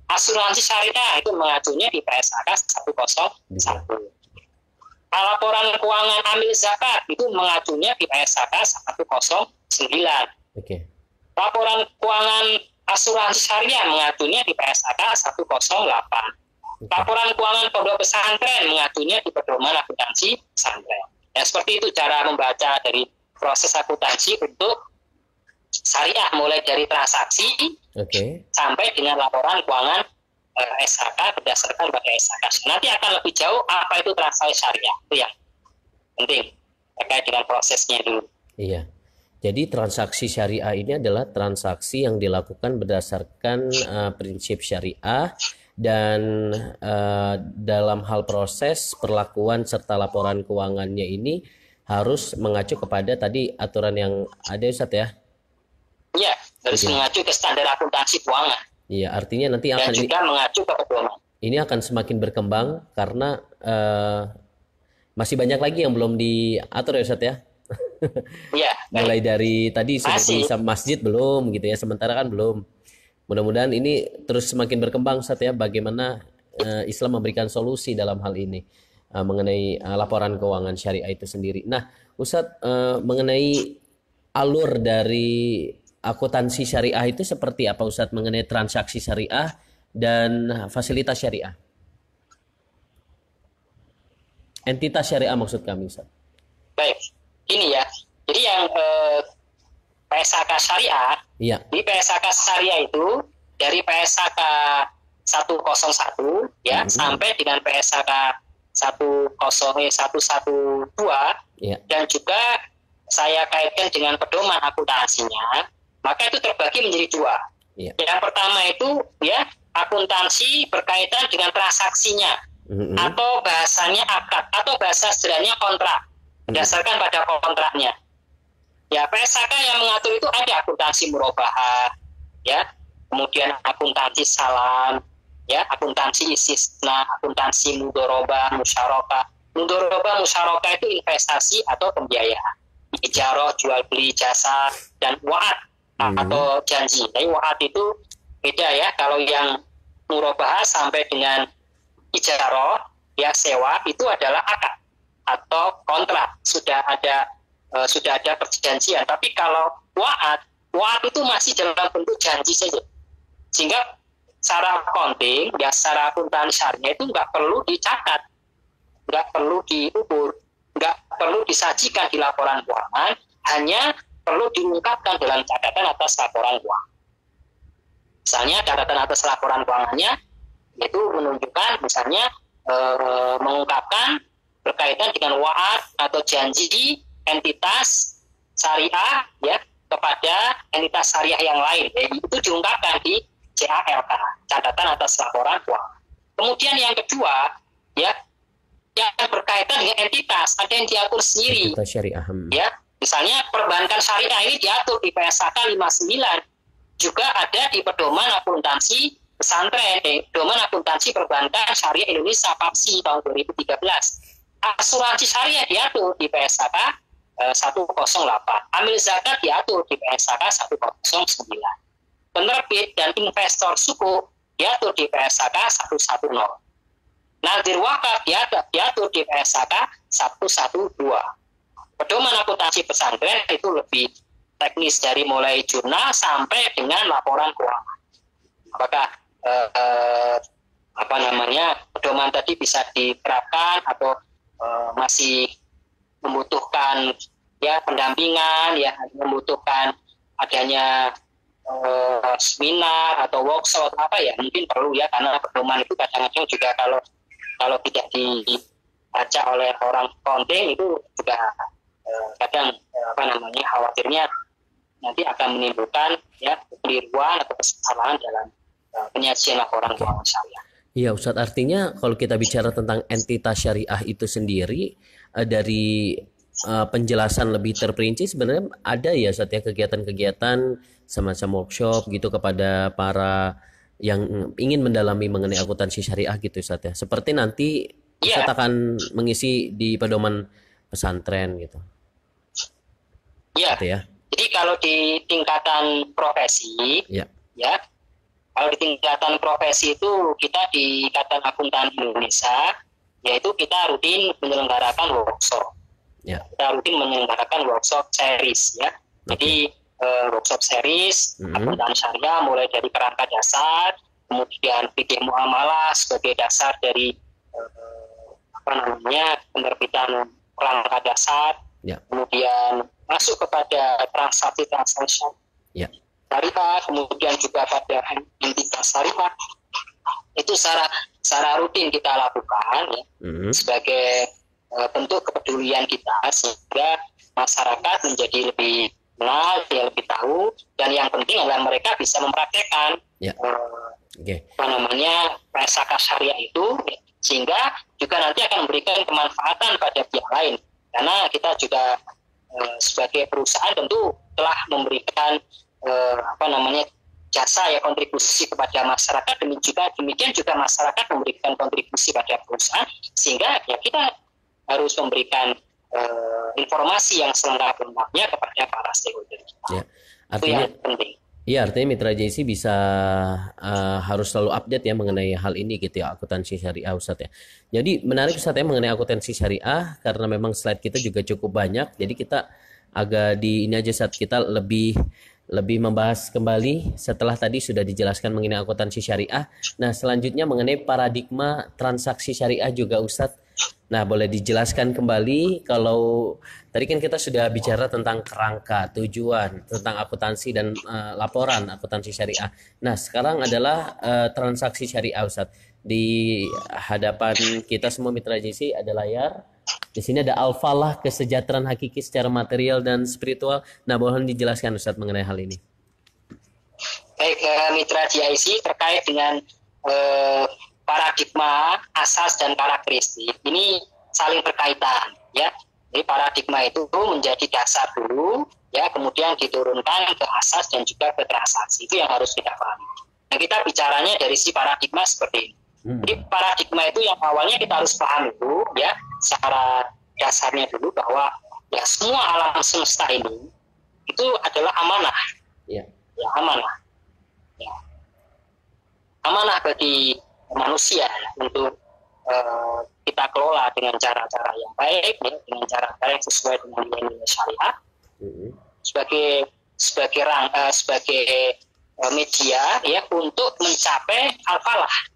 Speaker 2: Asuransi syariah itu mengacunya di PSAK 101. Laporan keuangan amil zakat itu mengacunya di PSAK 109. Laporan keuangan asuransi syariah mengacunya di PSAK 108. Laporan keuangan pondok pesantren mengacunya di pedoman akuntansi pesantren. Ya, seperti itu cara membaca dari proses akuntansi untuk syariah, mulai dari transaksi sampai dengan laporan keuangan SHK berdasarkan pada SHK. Nanti akan lebih jauh apa itu transaksi syariah, itu yang penting terkait dengan prosesnya dulu.
Speaker 1: Iya. Jadi transaksi syariah ini adalah transaksi yang dilakukan berdasarkan prinsip syariah dan dalam hal proses perlakuan serta laporan keuangannya ini harus mengacu kepada tadi aturan yang ada, Ustadz ya?
Speaker 2: Iya, harus mengacu ke standar akuntansi keuangan.
Speaker 1: Iya, artinya nanti akan
Speaker 2: juga mengacu ke pedoman.
Speaker 1: Ini akan semakin berkembang karena masih banyak lagi yang belum diatur ya, Ustadz ya?
Speaker 2: Iya.
Speaker 1: Mulai dari tadi seperti masjid belum gitu ya, sementara kan belum. Mudah-mudahan ini terus semakin berkembang, Ustadz ya, bagaimana Islam memberikan solusi dalam hal ini mengenai laporan keuangan syariah itu sendiri. Nah, Ustadz, mengenai alur dari akuntansi syariah itu seperti apa, Ustadz, mengenai transaksi syariah dan fasilitas syariah? Entitas syariah maksud kami, Ustadz.
Speaker 2: Baik, ini ya. Jadi yang PSAK syariah, di PSAK syariah itu dari PSAK 101 ya sampai dengan PSAK 10112 dan juga saya kaitkan dengan pedoman akuntansinya, maka itu terbagi menjadi dua. Yang pertama itu ya akuntansi berkaitan dengan transaksinya atau bahasanya akad atau bahasa sederhananya kontrak berdasarkan pada kontraknya. Ya, PSAK yang mengatur itu ada akuntansi murabahah, ya, kemudian akuntansi salam, ya, akuntansi istisna, akuntansi mudharabah, musyarakah. Mudharabah, musyarakah itu investasi atau pembiayaan. Ijarah, jual beli jasa, dan wa'ad atau janji. Tapi wa'ad itu beda ya, kalau yang murabahah sampai dengan ijarah, ya sewa, itu adalah akad atau kontrak, sudah ada perjanjian. Tapi kalau wa'ad itu masih dalam bentuk janji saja, sehingga secara accounting ya, secara akuntansi syariah itu nggak perlu dicatat, nggak perlu diukur, nggak perlu disajikan di laporan keuangan, hanya perlu diungkapkan dalam catatan atas laporan keuangan. Misalnya catatan atas laporan keuangannya itu menunjukkan misalnya mengungkapkan berkaitan dengan wa'ad atau janji entitas syariah ya kepada entitas syariah yang lain. Itu diungkapkan di CALK, catatan atas laporan keuangan. Kemudian yang kedua, ya, yang berkaitan dengan entitas, ada yang diatur sendiri.
Speaker 1: Entitas syariah.
Speaker 2: Ya, misalnya perbankan syariah ini diatur di PSAK 59, juga ada di pedoman akuntansi pesantren, pedoman akuntansi perbankan syariah Indonesia PAPSI tahun 2013. Asuransi syariah diatur di PSAK 108. Amil zakat diatur di PSAK 109. Penerbit dan investor suku diatur di PSAK 110. Nazir wakaf diatur di PSAK 112. Pedoman akuntansi pesantren itu lebih teknis, dari mulai jurnal sampai dengan laporan keuangan. Apakah pedoman tadi bisa diterapkan atau masih membutuhkan ya pendampingan, ya membutuhkan adanya seminar atau workshop mungkin perlu ya, karena pedoman itu kadang-kadang juga kalau tidak dibaca oleh orang accounting itu juga kadang khawatirnya nanti akan menimbulkan ya kekeliruan atau kesalahan dalam penyajian laporan keuangan syariah.
Speaker 1: Iya Ustadz, artinya kalau kita bicara tentang entitas syariah itu sendiri, dari penjelasan lebih terperinci sebenarnya ada ya Ustadz ya kegiatan-kegiatan semacam workshop gitu kepada para yang ingin mendalami mengenai akuntansi syariah gitu Ustadz ya. Seperti nanti Ustadz akan mengisi di pedoman pesantren gitu.
Speaker 2: Iya. Gitu ya. Jadi kalau di tingkatan profesi, ya, kalau di tingkatan profesi itu kita di Ikatan Akuntan Indonesia, yaitu kita rutin menyelenggarakan workshop. Ya. Kita rutin menyelenggarakan workshop series, ya. Jadi workshop series akuntan syariah mulai dari kerangka dasar, kemudian fikih muamalah sebagai dasar dari penerbitan kerangka dasar, kemudian masuk kepada transaksi syariah, kemudian juga pada entitas syariah. Itu secara rutin kita lakukan ya, sebagai bentuk kepedulian kita, sehingga masyarakat menjadi lebih kenal, ya, lebih tahu, dan yang penting adalah mereka bisa mempraktekkan PSAK syariah itu, ya, sehingga juga nanti akan memberikan kemanfaatan pada pihak lain, karena kita juga sebagai perusahaan tentu telah memberikan jasa ya, kontribusi kepada masyarakat, demikian juga masyarakat memberikan kontribusi pada perusahaan, sehingga ya kita harus memberikan informasi yang selengkap-lengkapnya kepada para stakeholder kita.
Speaker 1: Ya, artinya, itu yang penting. Iya, artinya Mitra JC bisa harus selalu update ya mengenai hal ini gitu ya, akuntansi syariah Ustadz ya. Jadi menarik Ustadz ya mengenai akuntansi syariah, karena memang slide kita juga cukup banyak. Jadi kita agak di ini aja saat kita lebih membahas kembali setelah tadi sudah dijelaskan mengenai akuntansi syariah. Nah, selanjutnya mengenai paradigma transaksi syariah juga Ustadz. Nah, boleh dijelaskan kembali, kalau tadi kan kita sudah bicara tentang kerangka, tujuan, tentang akuntansi dan laporan akuntansi syariah. Nah, sekarang adalah transaksi syariah Ustadz. Di hadapan kita semua Mitra JC ada layar. Di sini ada al-falah, kesejahteraan hakiki secara material dan spiritual. Nah, boleh dijelaskan Ustadz mengenai hal ini.
Speaker 2: Baik, Mitra JC terkait dengan paradigma, asas dan karakteristik ini saling berkaitan ya. Jadi paradigma itu menjadi dasar dulu ya, kemudian diturunkan ke asas dan juga ke transaksi. Itu yang harus kita pahami. Nah, kita bicaranya dari si paradigma seperti ini. Jadi paradigma itu yang awalnya kita harus paham dulu ya, secara dasarnya dulu, bahwa ya semua alam semesta ini itu adalah amanah. Ya, amanah. Ya. Amanah bagi manusia ya, untuk kita kelola dengan cara-cara yang baik ya, dengan cara-cara yang sesuai dengan nilai syariah, sebagai media ya untuk mencapai al-falah.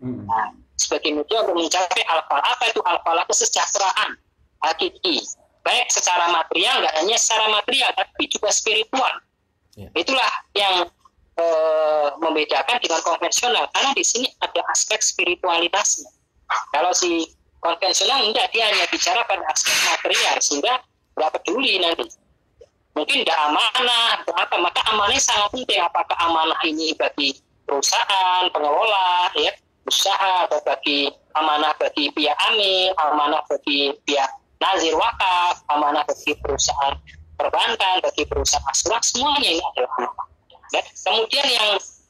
Speaker 2: Nah, sebagai media untuk mencapai al-falah. Apa itu al-falah? Kesejahteraan hakiki, baik secara material, nggak hanya secara material tapi juga spiritual. Itulah yang membedakan dengan konvensional, karena di sini ada aspek spiritualitasnya. Kalau si konvensional enggak, dia hanya bicara pada aspek material, sehingga nggak peduli nanti mungkin tidak amanah atau apa, maka amanah sangat penting. Apakah amanah ini bagi perusahaan, pengelola, ya, usaha, atau bagi amanah bagi pihak amil, amanah bagi pihak nazir wakaf, amanah bagi perusahaan perbankan, bagi perusahaan asuransi, semuanya ini adalah amanah. Ya. Kemudian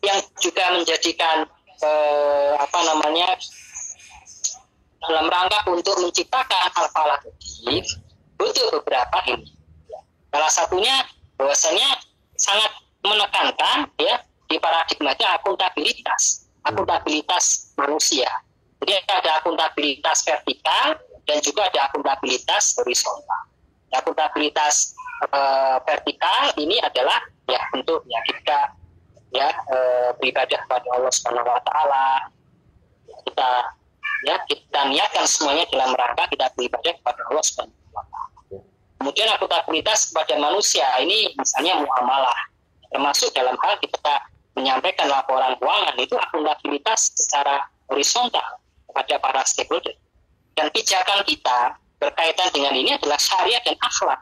Speaker 2: yang juga menjadikan dalam rangka untuk menciptakan al-falah tadi butuh beberapa ini. Salah satunya bahwasanya sangat menekankan ya di paradigmanya akuntabilitas manusia. Jadi ada akuntabilitas vertikal dan juga ada akuntabilitas horizontal. Akuntabilitas vertikal ini adalah ya untuk ya kita ya beribadah kepada Allah Subhanahu wa taala. Kita niatkan semuanya dalam rangka kita beribadah kepada Allah Subhanahu wa taala. Kemudian akuntabilitas kepada manusia ini misalnya muamalah, termasuk dalam hal kita menyampaikan laporan keuangan, itu akuntabilitas secara horizontal kepada para stakeholder. Dan pijakan kita berkaitan dengan ini adalah syariat dan akhlak.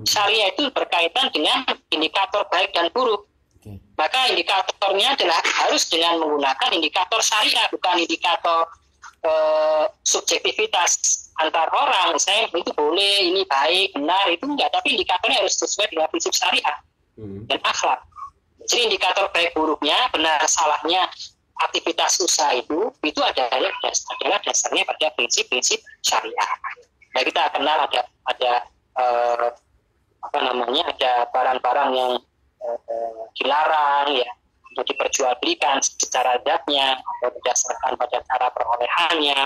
Speaker 2: Syariah itu berkaitan dengan indikator baik dan buruk. Maka indikatornya adalah harus dengan menggunakan indikator syariah, bukan indikator subjektivitas antar orang. Misalnya itu boleh, ini baik, benar, itu enggak. Tapi indikatornya harus sesuai dengan prinsip syariah dan akhlak. Jadi indikator baik buruknya, benar salahnya aktivitas usaha itu adalah dasarnya pada prinsip-prinsip syariah. Nah, kita kenal ada ada barang-barang yang dilarang ya untuk diperjualbelikan secara adatnya atau berdasarkan pada cara perolehannya.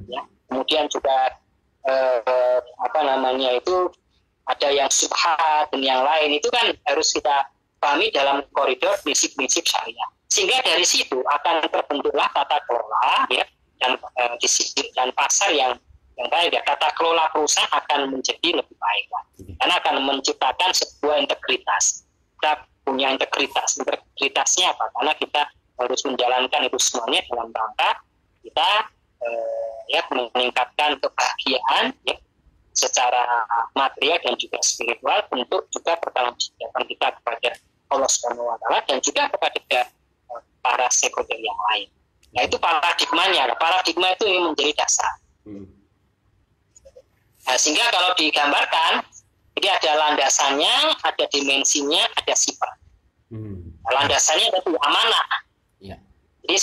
Speaker 2: Ya. Kemudian juga itu ada yang subhat dan yang lain, itu kan harus kita pahami dalam koridor prinsip-prinsip syariah. Sehingga dari situ akan terbentuklah tata kelola ya dan pasar yang baik. Ya. Tata kelola perusahaan akan menjadi lebih baik karena akan menciptakan sebuah integritas. Kita punya integritasnya apa? Karena kita harus menjalankan itu semuanya dalam rangka kita meningkatkan kebahagiaan ya, secara material dan juga spiritual, bentuk juga pertanggungjawaban kita kepada Allah Subhanahu wa taala dan juga kepada para stakeholder yang lain. Nah, itu paradigmanya. Paradigma itu yang menjadi dasar. Nah, sehingga kalau digambarkan, jadi ada landasannya, ada dimensinya, ada sifat. Landasannya itu amanah. Ya. Jadi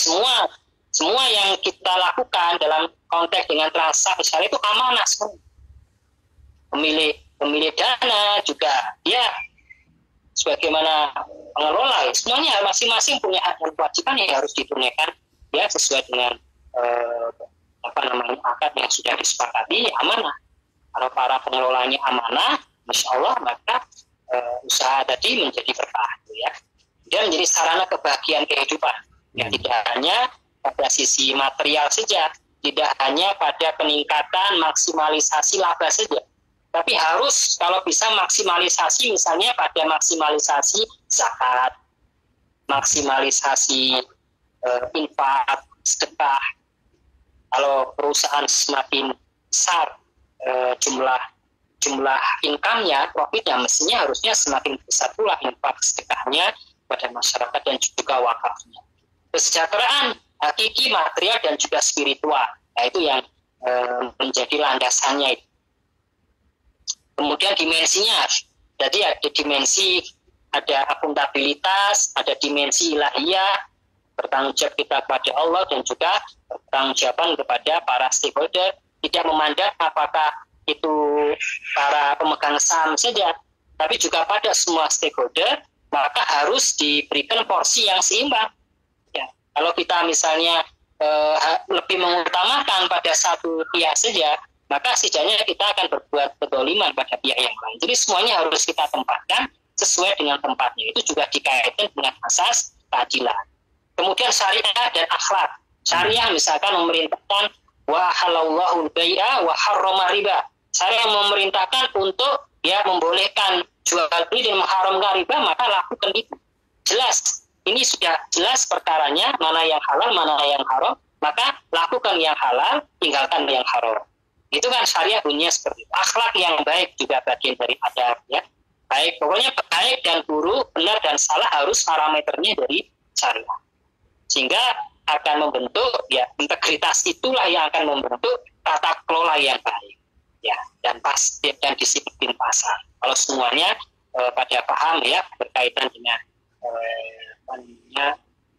Speaker 2: semua yang kita lakukan dalam konteks dengan transaksi syariah itu amanah semua. Pemilik dana juga ya sebagaimana pengelola, semuanya masing-masing punya hak dan kewajiban yang harus ditunaikan ya sesuai dengan akad yang sudah disepakati, amanah. Kalau para pengelolanya amanah, Masya Allah, maka usaha tadi menjadi berkah ya. Dan menjadi sarana kebahagiaan kehidupan. Ya, tidak hanya pada sisi material saja, tidak hanya pada peningkatan maksimalisasi laba saja, tapi harus kalau bisa maksimalisasi misalnya pada maksimalisasi zakat, maksimalisasi infak, sedekah. Kalau perusahaan semakin besar jumlah income-nya, profitnya, mestinya harusnya semakin besar pula infak sedekahnya pada masyarakat dan juga wakafnya. Kesejahteraan hakiki, material dan juga spiritual. Nah, itu yang menjadi landasannya. Kemudian dimensinya, jadi ada dimensi, ada akuntabilitas, ada dimensi ilahiyah, bertanggung jawab kita kepada Allah dan juga bertanggung jawaban kepada para stakeholder. Tidak memandang apakah itu para pemegang saham saja, tapi juga pada semua stakeholder, maka harus diberikan porsi yang seimbang. Ya, kalau kita misalnya lebih mengutamakan pada satu pihak saja, maka setidaknya kita akan berbuat kedoliman pada pihak yang lain. Jadi semuanya harus kita tempatkan sesuai dengan tempatnya. Itu juga dikaitkan dengan asas keadilan. Kemudian syariah dan akhlak. Syariah misalkan memerintahkan wa halallahu al-bai'a wa harrama riba. Syariah memerintahkan untuk membolehkan jual beli dan mengharamkan riba, maka lakukan itu. Jelas, ini sudah jelas perkaranya, mana yang halal, mana yang haram, maka lakukan yang halal, tinggalkan yang haram. Itu kan syariah bunyinya seperti itu. Akhlak yang baik juga bagian dari adab ya. Baik, pokoknya baik dan buruk, benar dan salah harus parameternya dari syariah. Sehingga akan membentuk ya integritas itulah yang akan membentuk tata kelola yang baik. Ya, dan pasti dan disiplin pasar. Kalau semuanya pada paham ya berkaitan dengan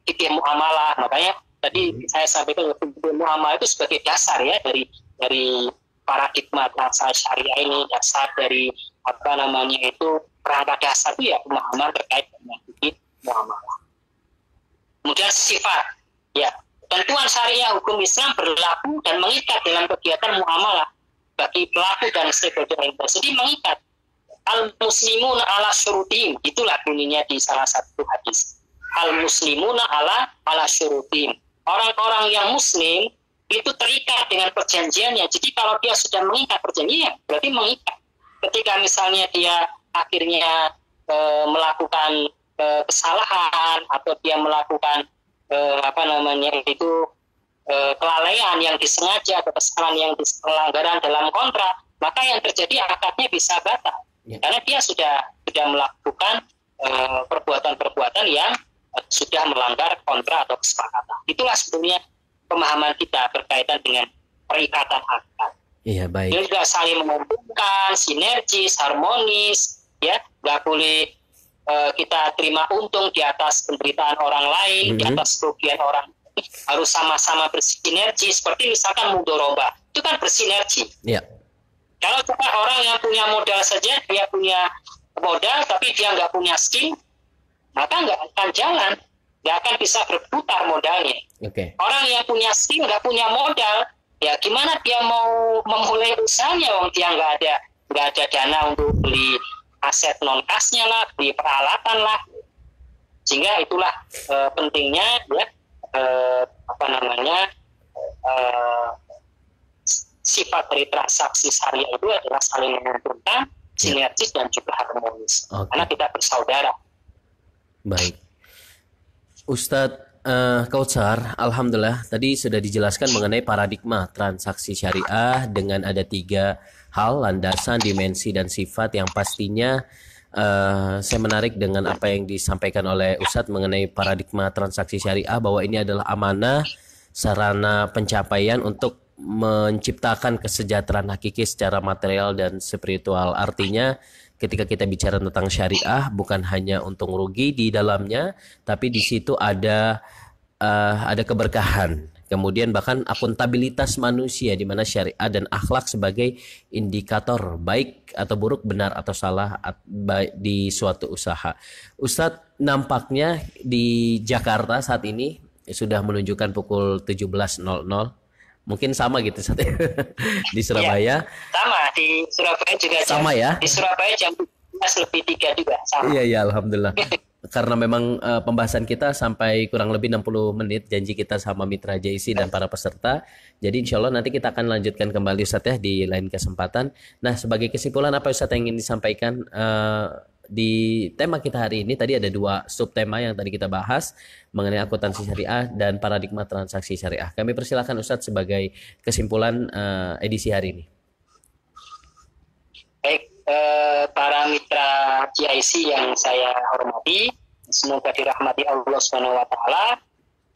Speaker 2: fikih muamalah. Makanya tadi saya sampaikan fikih muamalah itu sebagai dasar ya dari paradigma transaksi syariah ini, dasar dari perangkat dasar itu ya pemahaman terkait dengan fikih muamalah. Kemudian sifat, ya tentuan syariah hukum Islam berlaku dan mengikat dalam kegiatan muamalah bagi pelaku dan stakeholder yang bersedia mengikat. Al-muslimuna ala syurutim, itulah bunyinya di salah satu hadis. Al-muslimuna ala syurutim. Orang-orang yang muslim itu terikat dengan perjanjiannya. Jadi kalau dia sudah mengikat perjanjiannya, berarti mengikat. Ketika misalnya dia akhirnya melakukan kesalahan atau dia melakukan kelalaian yang disengaja atau kesalahan yang pelanggaran dalam kontrak, maka yang terjadi akadnya bisa batal. Karena dia sudah melakukan perbuatan-perbuatan yang sudah melanggar kontrak atau kesepakatan. Itulah sebetulnya pemahaman kita berkaitan dengan perikatan akad.
Speaker 1: Iya, baik.
Speaker 2: Dia juga saling menguntungkan, sinergis, harmonis, ya, nggak boleh kita terima untung di atas penderitaan orang lain, di atas kerugian orang lain. Harus sama-sama bersinergi. Seperti misalkan mudoroba, itu kan bersinergi. Iya. Kalau cuma orang yang punya modal saja, dia punya modal tapi dia nggak punya skill, maka nggak akan jalan, nggak akan bisa berputar modalnya. Orang yang punya skill nggak punya modal, ya gimana dia mau memulai usahanya? Wong dia nggak ada dana untuk beli aset non kasnya lah, beli peralatan lah. Sehingga itulah pentingnya ya sifat dari transaksi syariah itu adalah saling menguntungkan, sinergis dan juga harmonis. Karena kita bersaudara.
Speaker 1: Baik, Ustadz Kautsar, alhamdulillah tadi sudah dijelaskan mengenai paradigma transaksi syariah dengan ada 3 hal, landasan, dimensi, dan sifat yang pastinya saya menarik dengan apa yang disampaikan oleh Ustadz mengenai paradigma transaksi syariah, bahwa ini adalah amanah, sarana pencapaian untuk menciptakan kesejahteraan hakiki secara material dan spiritual. Artinya ketika kita bicara tentang syariah, bukan hanya untung rugi di dalamnya, tapi di situ ada keberkahan. Kemudian bahkan akuntabilitas manusia, di mana syariat dan akhlak sebagai indikator baik atau buruk, benar atau salah di suatu usaha. Ustadz, nampaknya di Jakarta saat ini sudah menunjukkan pukul 17.00. Mungkin sama gitu Ustadz di Surabaya.
Speaker 2: Ya, sama di Surabaya juga.
Speaker 1: Sama ya.
Speaker 2: Di Surabaya jam 17:03 juga. Sama.
Speaker 1: Iya, alhamdulillah. Karena memang pembahasan kita sampai kurang lebih 60 menit, janji kita sama Mitra JIC dan para peserta. Jadi insya Allah nanti kita akan lanjutkan kembali Ustadz ya di lain kesempatan. Nah, sebagai kesimpulan apa Ustadz yang ingin disampaikan di tema kita hari ini? Tadi ada 2 subtema yang tadi kita bahas mengenai akuntansi syariah dan paradigma transaksi syariah. Kami persilakan Ustadz sebagai kesimpulan edisi hari ini.
Speaker 2: Baik, para mitra GIC yang saya hormati, semoga dirahmati Allah SWT.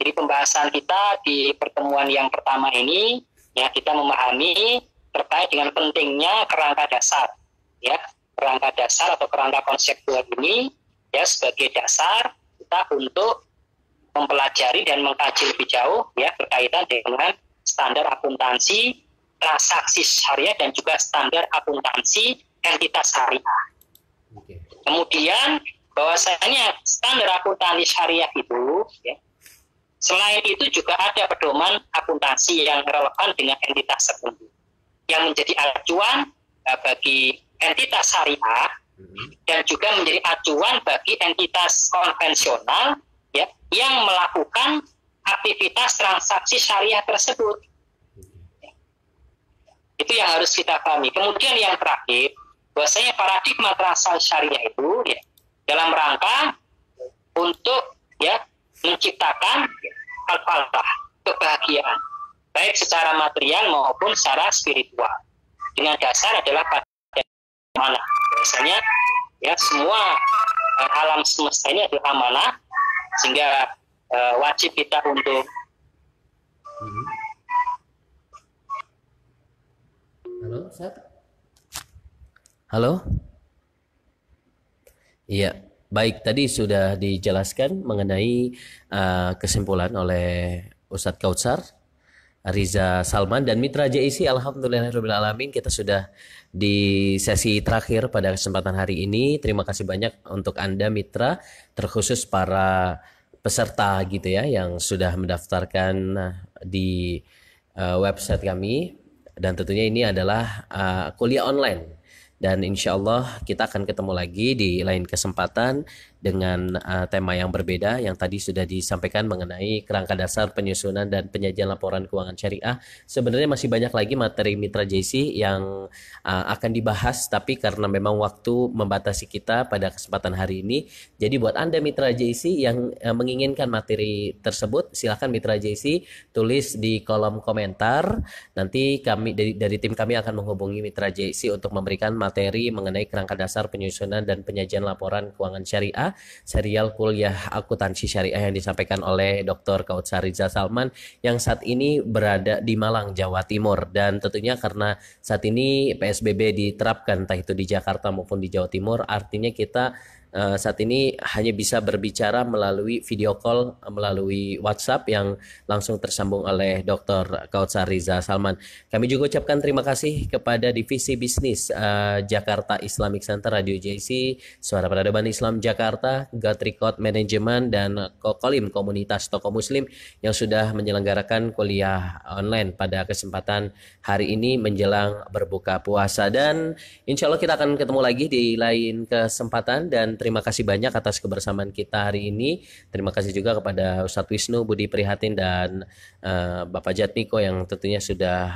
Speaker 2: Jadi pembahasan kita di pertemuan yang pertama ini, ya kita memahami terkait dengan pentingnya kerangka dasar, ya kerangka dasar atau kerangka konseptual ini, ya sebagai dasar kita untuk mempelajari dan mengkaji lebih jauh, ya berkaitan dengan standar akuntansi transaksi syariah dan juga standar akuntansi entitas syariah. Kemudian bahwasanya standar akuntansi syariah itu, ya, selain itu juga ada pedoman akuntansi yang relevan dengan entitas tertentu yang menjadi acuan bagi entitas syariah dan juga menjadi acuan bagi entitas konvensional, ya, yang melakukan aktivitas transaksi syariah tersebut. Itu yang harus kita pahami. Kemudian yang terakhir, bahwasanya paradigma transaksi syariah itu, ya, dalam rangka untuk, ya, menciptakan al-falah, kebahagiaan, baik secara material maupun secara spiritual. Dengan dasar adalah pada mana. Biasanya Ya, semua alam semesta ini adalah amanah, sehingga wajib kita untuk
Speaker 1: Halo, Sat? Halo? Iya, baik, tadi sudah dijelaskan mengenai kesimpulan oleh Ustadz Kautsar Riza Salman dan Mitra JIC. Alhamdulillahirrahmanirrahim, kita sudah di sesi terakhir pada kesempatan hari ini. Terima kasih banyak untuk Anda Mitra, terkhusus para peserta gitu ya yang sudah mendaftarkan di website kami, dan tentunya ini adalah kuliah online. Dan insya Allah kita akan ketemu lagi di lain kesempatan dengan tema yang berbeda yang tadi sudah disampaikan mengenai kerangka dasar penyusunan dan penyajian laporan keuangan syariah. Sebenarnya masih banyak lagi materi Mitra JC yang akan dibahas, tapi karena memang waktu membatasi kita pada kesempatan hari ini, jadi buat Anda Mitra JC yang menginginkan materi tersebut, silakan Mitra JC tulis di kolom komentar. Nanti kami dari tim kami akan menghubungi Mitra JC untuk memberikan materi mengenai kerangka dasar penyusunan dan penyajian laporan keuangan syariah, serial kuliah akuntansi syariah yang disampaikan oleh Dr. Kautsar Riza Salman yang saat ini berada di Malang, Jawa Timur. Dan tentunya karena saat ini PSBB diterapkan entah itu di Jakarta maupun di Jawa Timur, artinya kita saat ini hanya bisa berbicara melalui video call, melalui WhatsApp yang langsung tersambung oleh Dr. Kautsar Riza Salman. Kami juga ucapkan terima kasih kepada Divisi Bisnis Jakarta Islamic Center Radio JC, Suara Peradaban Islam Jakarta, Gatrikot Manajemen, dan Kokolim Komunitas Tokoh Muslim yang sudah menyelenggarakan kuliah online pada kesempatan hari ini menjelang berbuka puasa. Dan insya Allah kita akan ketemu lagi di lain kesempatan, dan terima kasih banyak atas kebersamaan kita hari ini. Terima kasih juga kepada Ustadz Wisnu Budi Prihatin dan Bapak Jatmiko yang tentunya sudah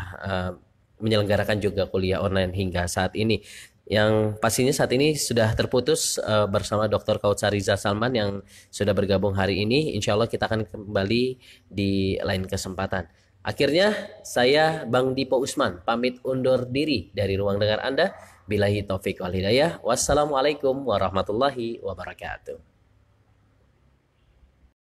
Speaker 1: menyelenggarakan juga kuliah online hingga saat ini. Yang pastinya saat ini sudah terputus bersama Dr. Kautsar Riza Salman yang sudah bergabung hari ini. Insya Allah kita akan kembali di lain kesempatan. Akhirnya saya Bang Dipo Usman pamit undur diri dari ruang dengar Anda. Billahi taufik wal hidayah. Wassalamualaikum warahmatullahi wabarakatuh.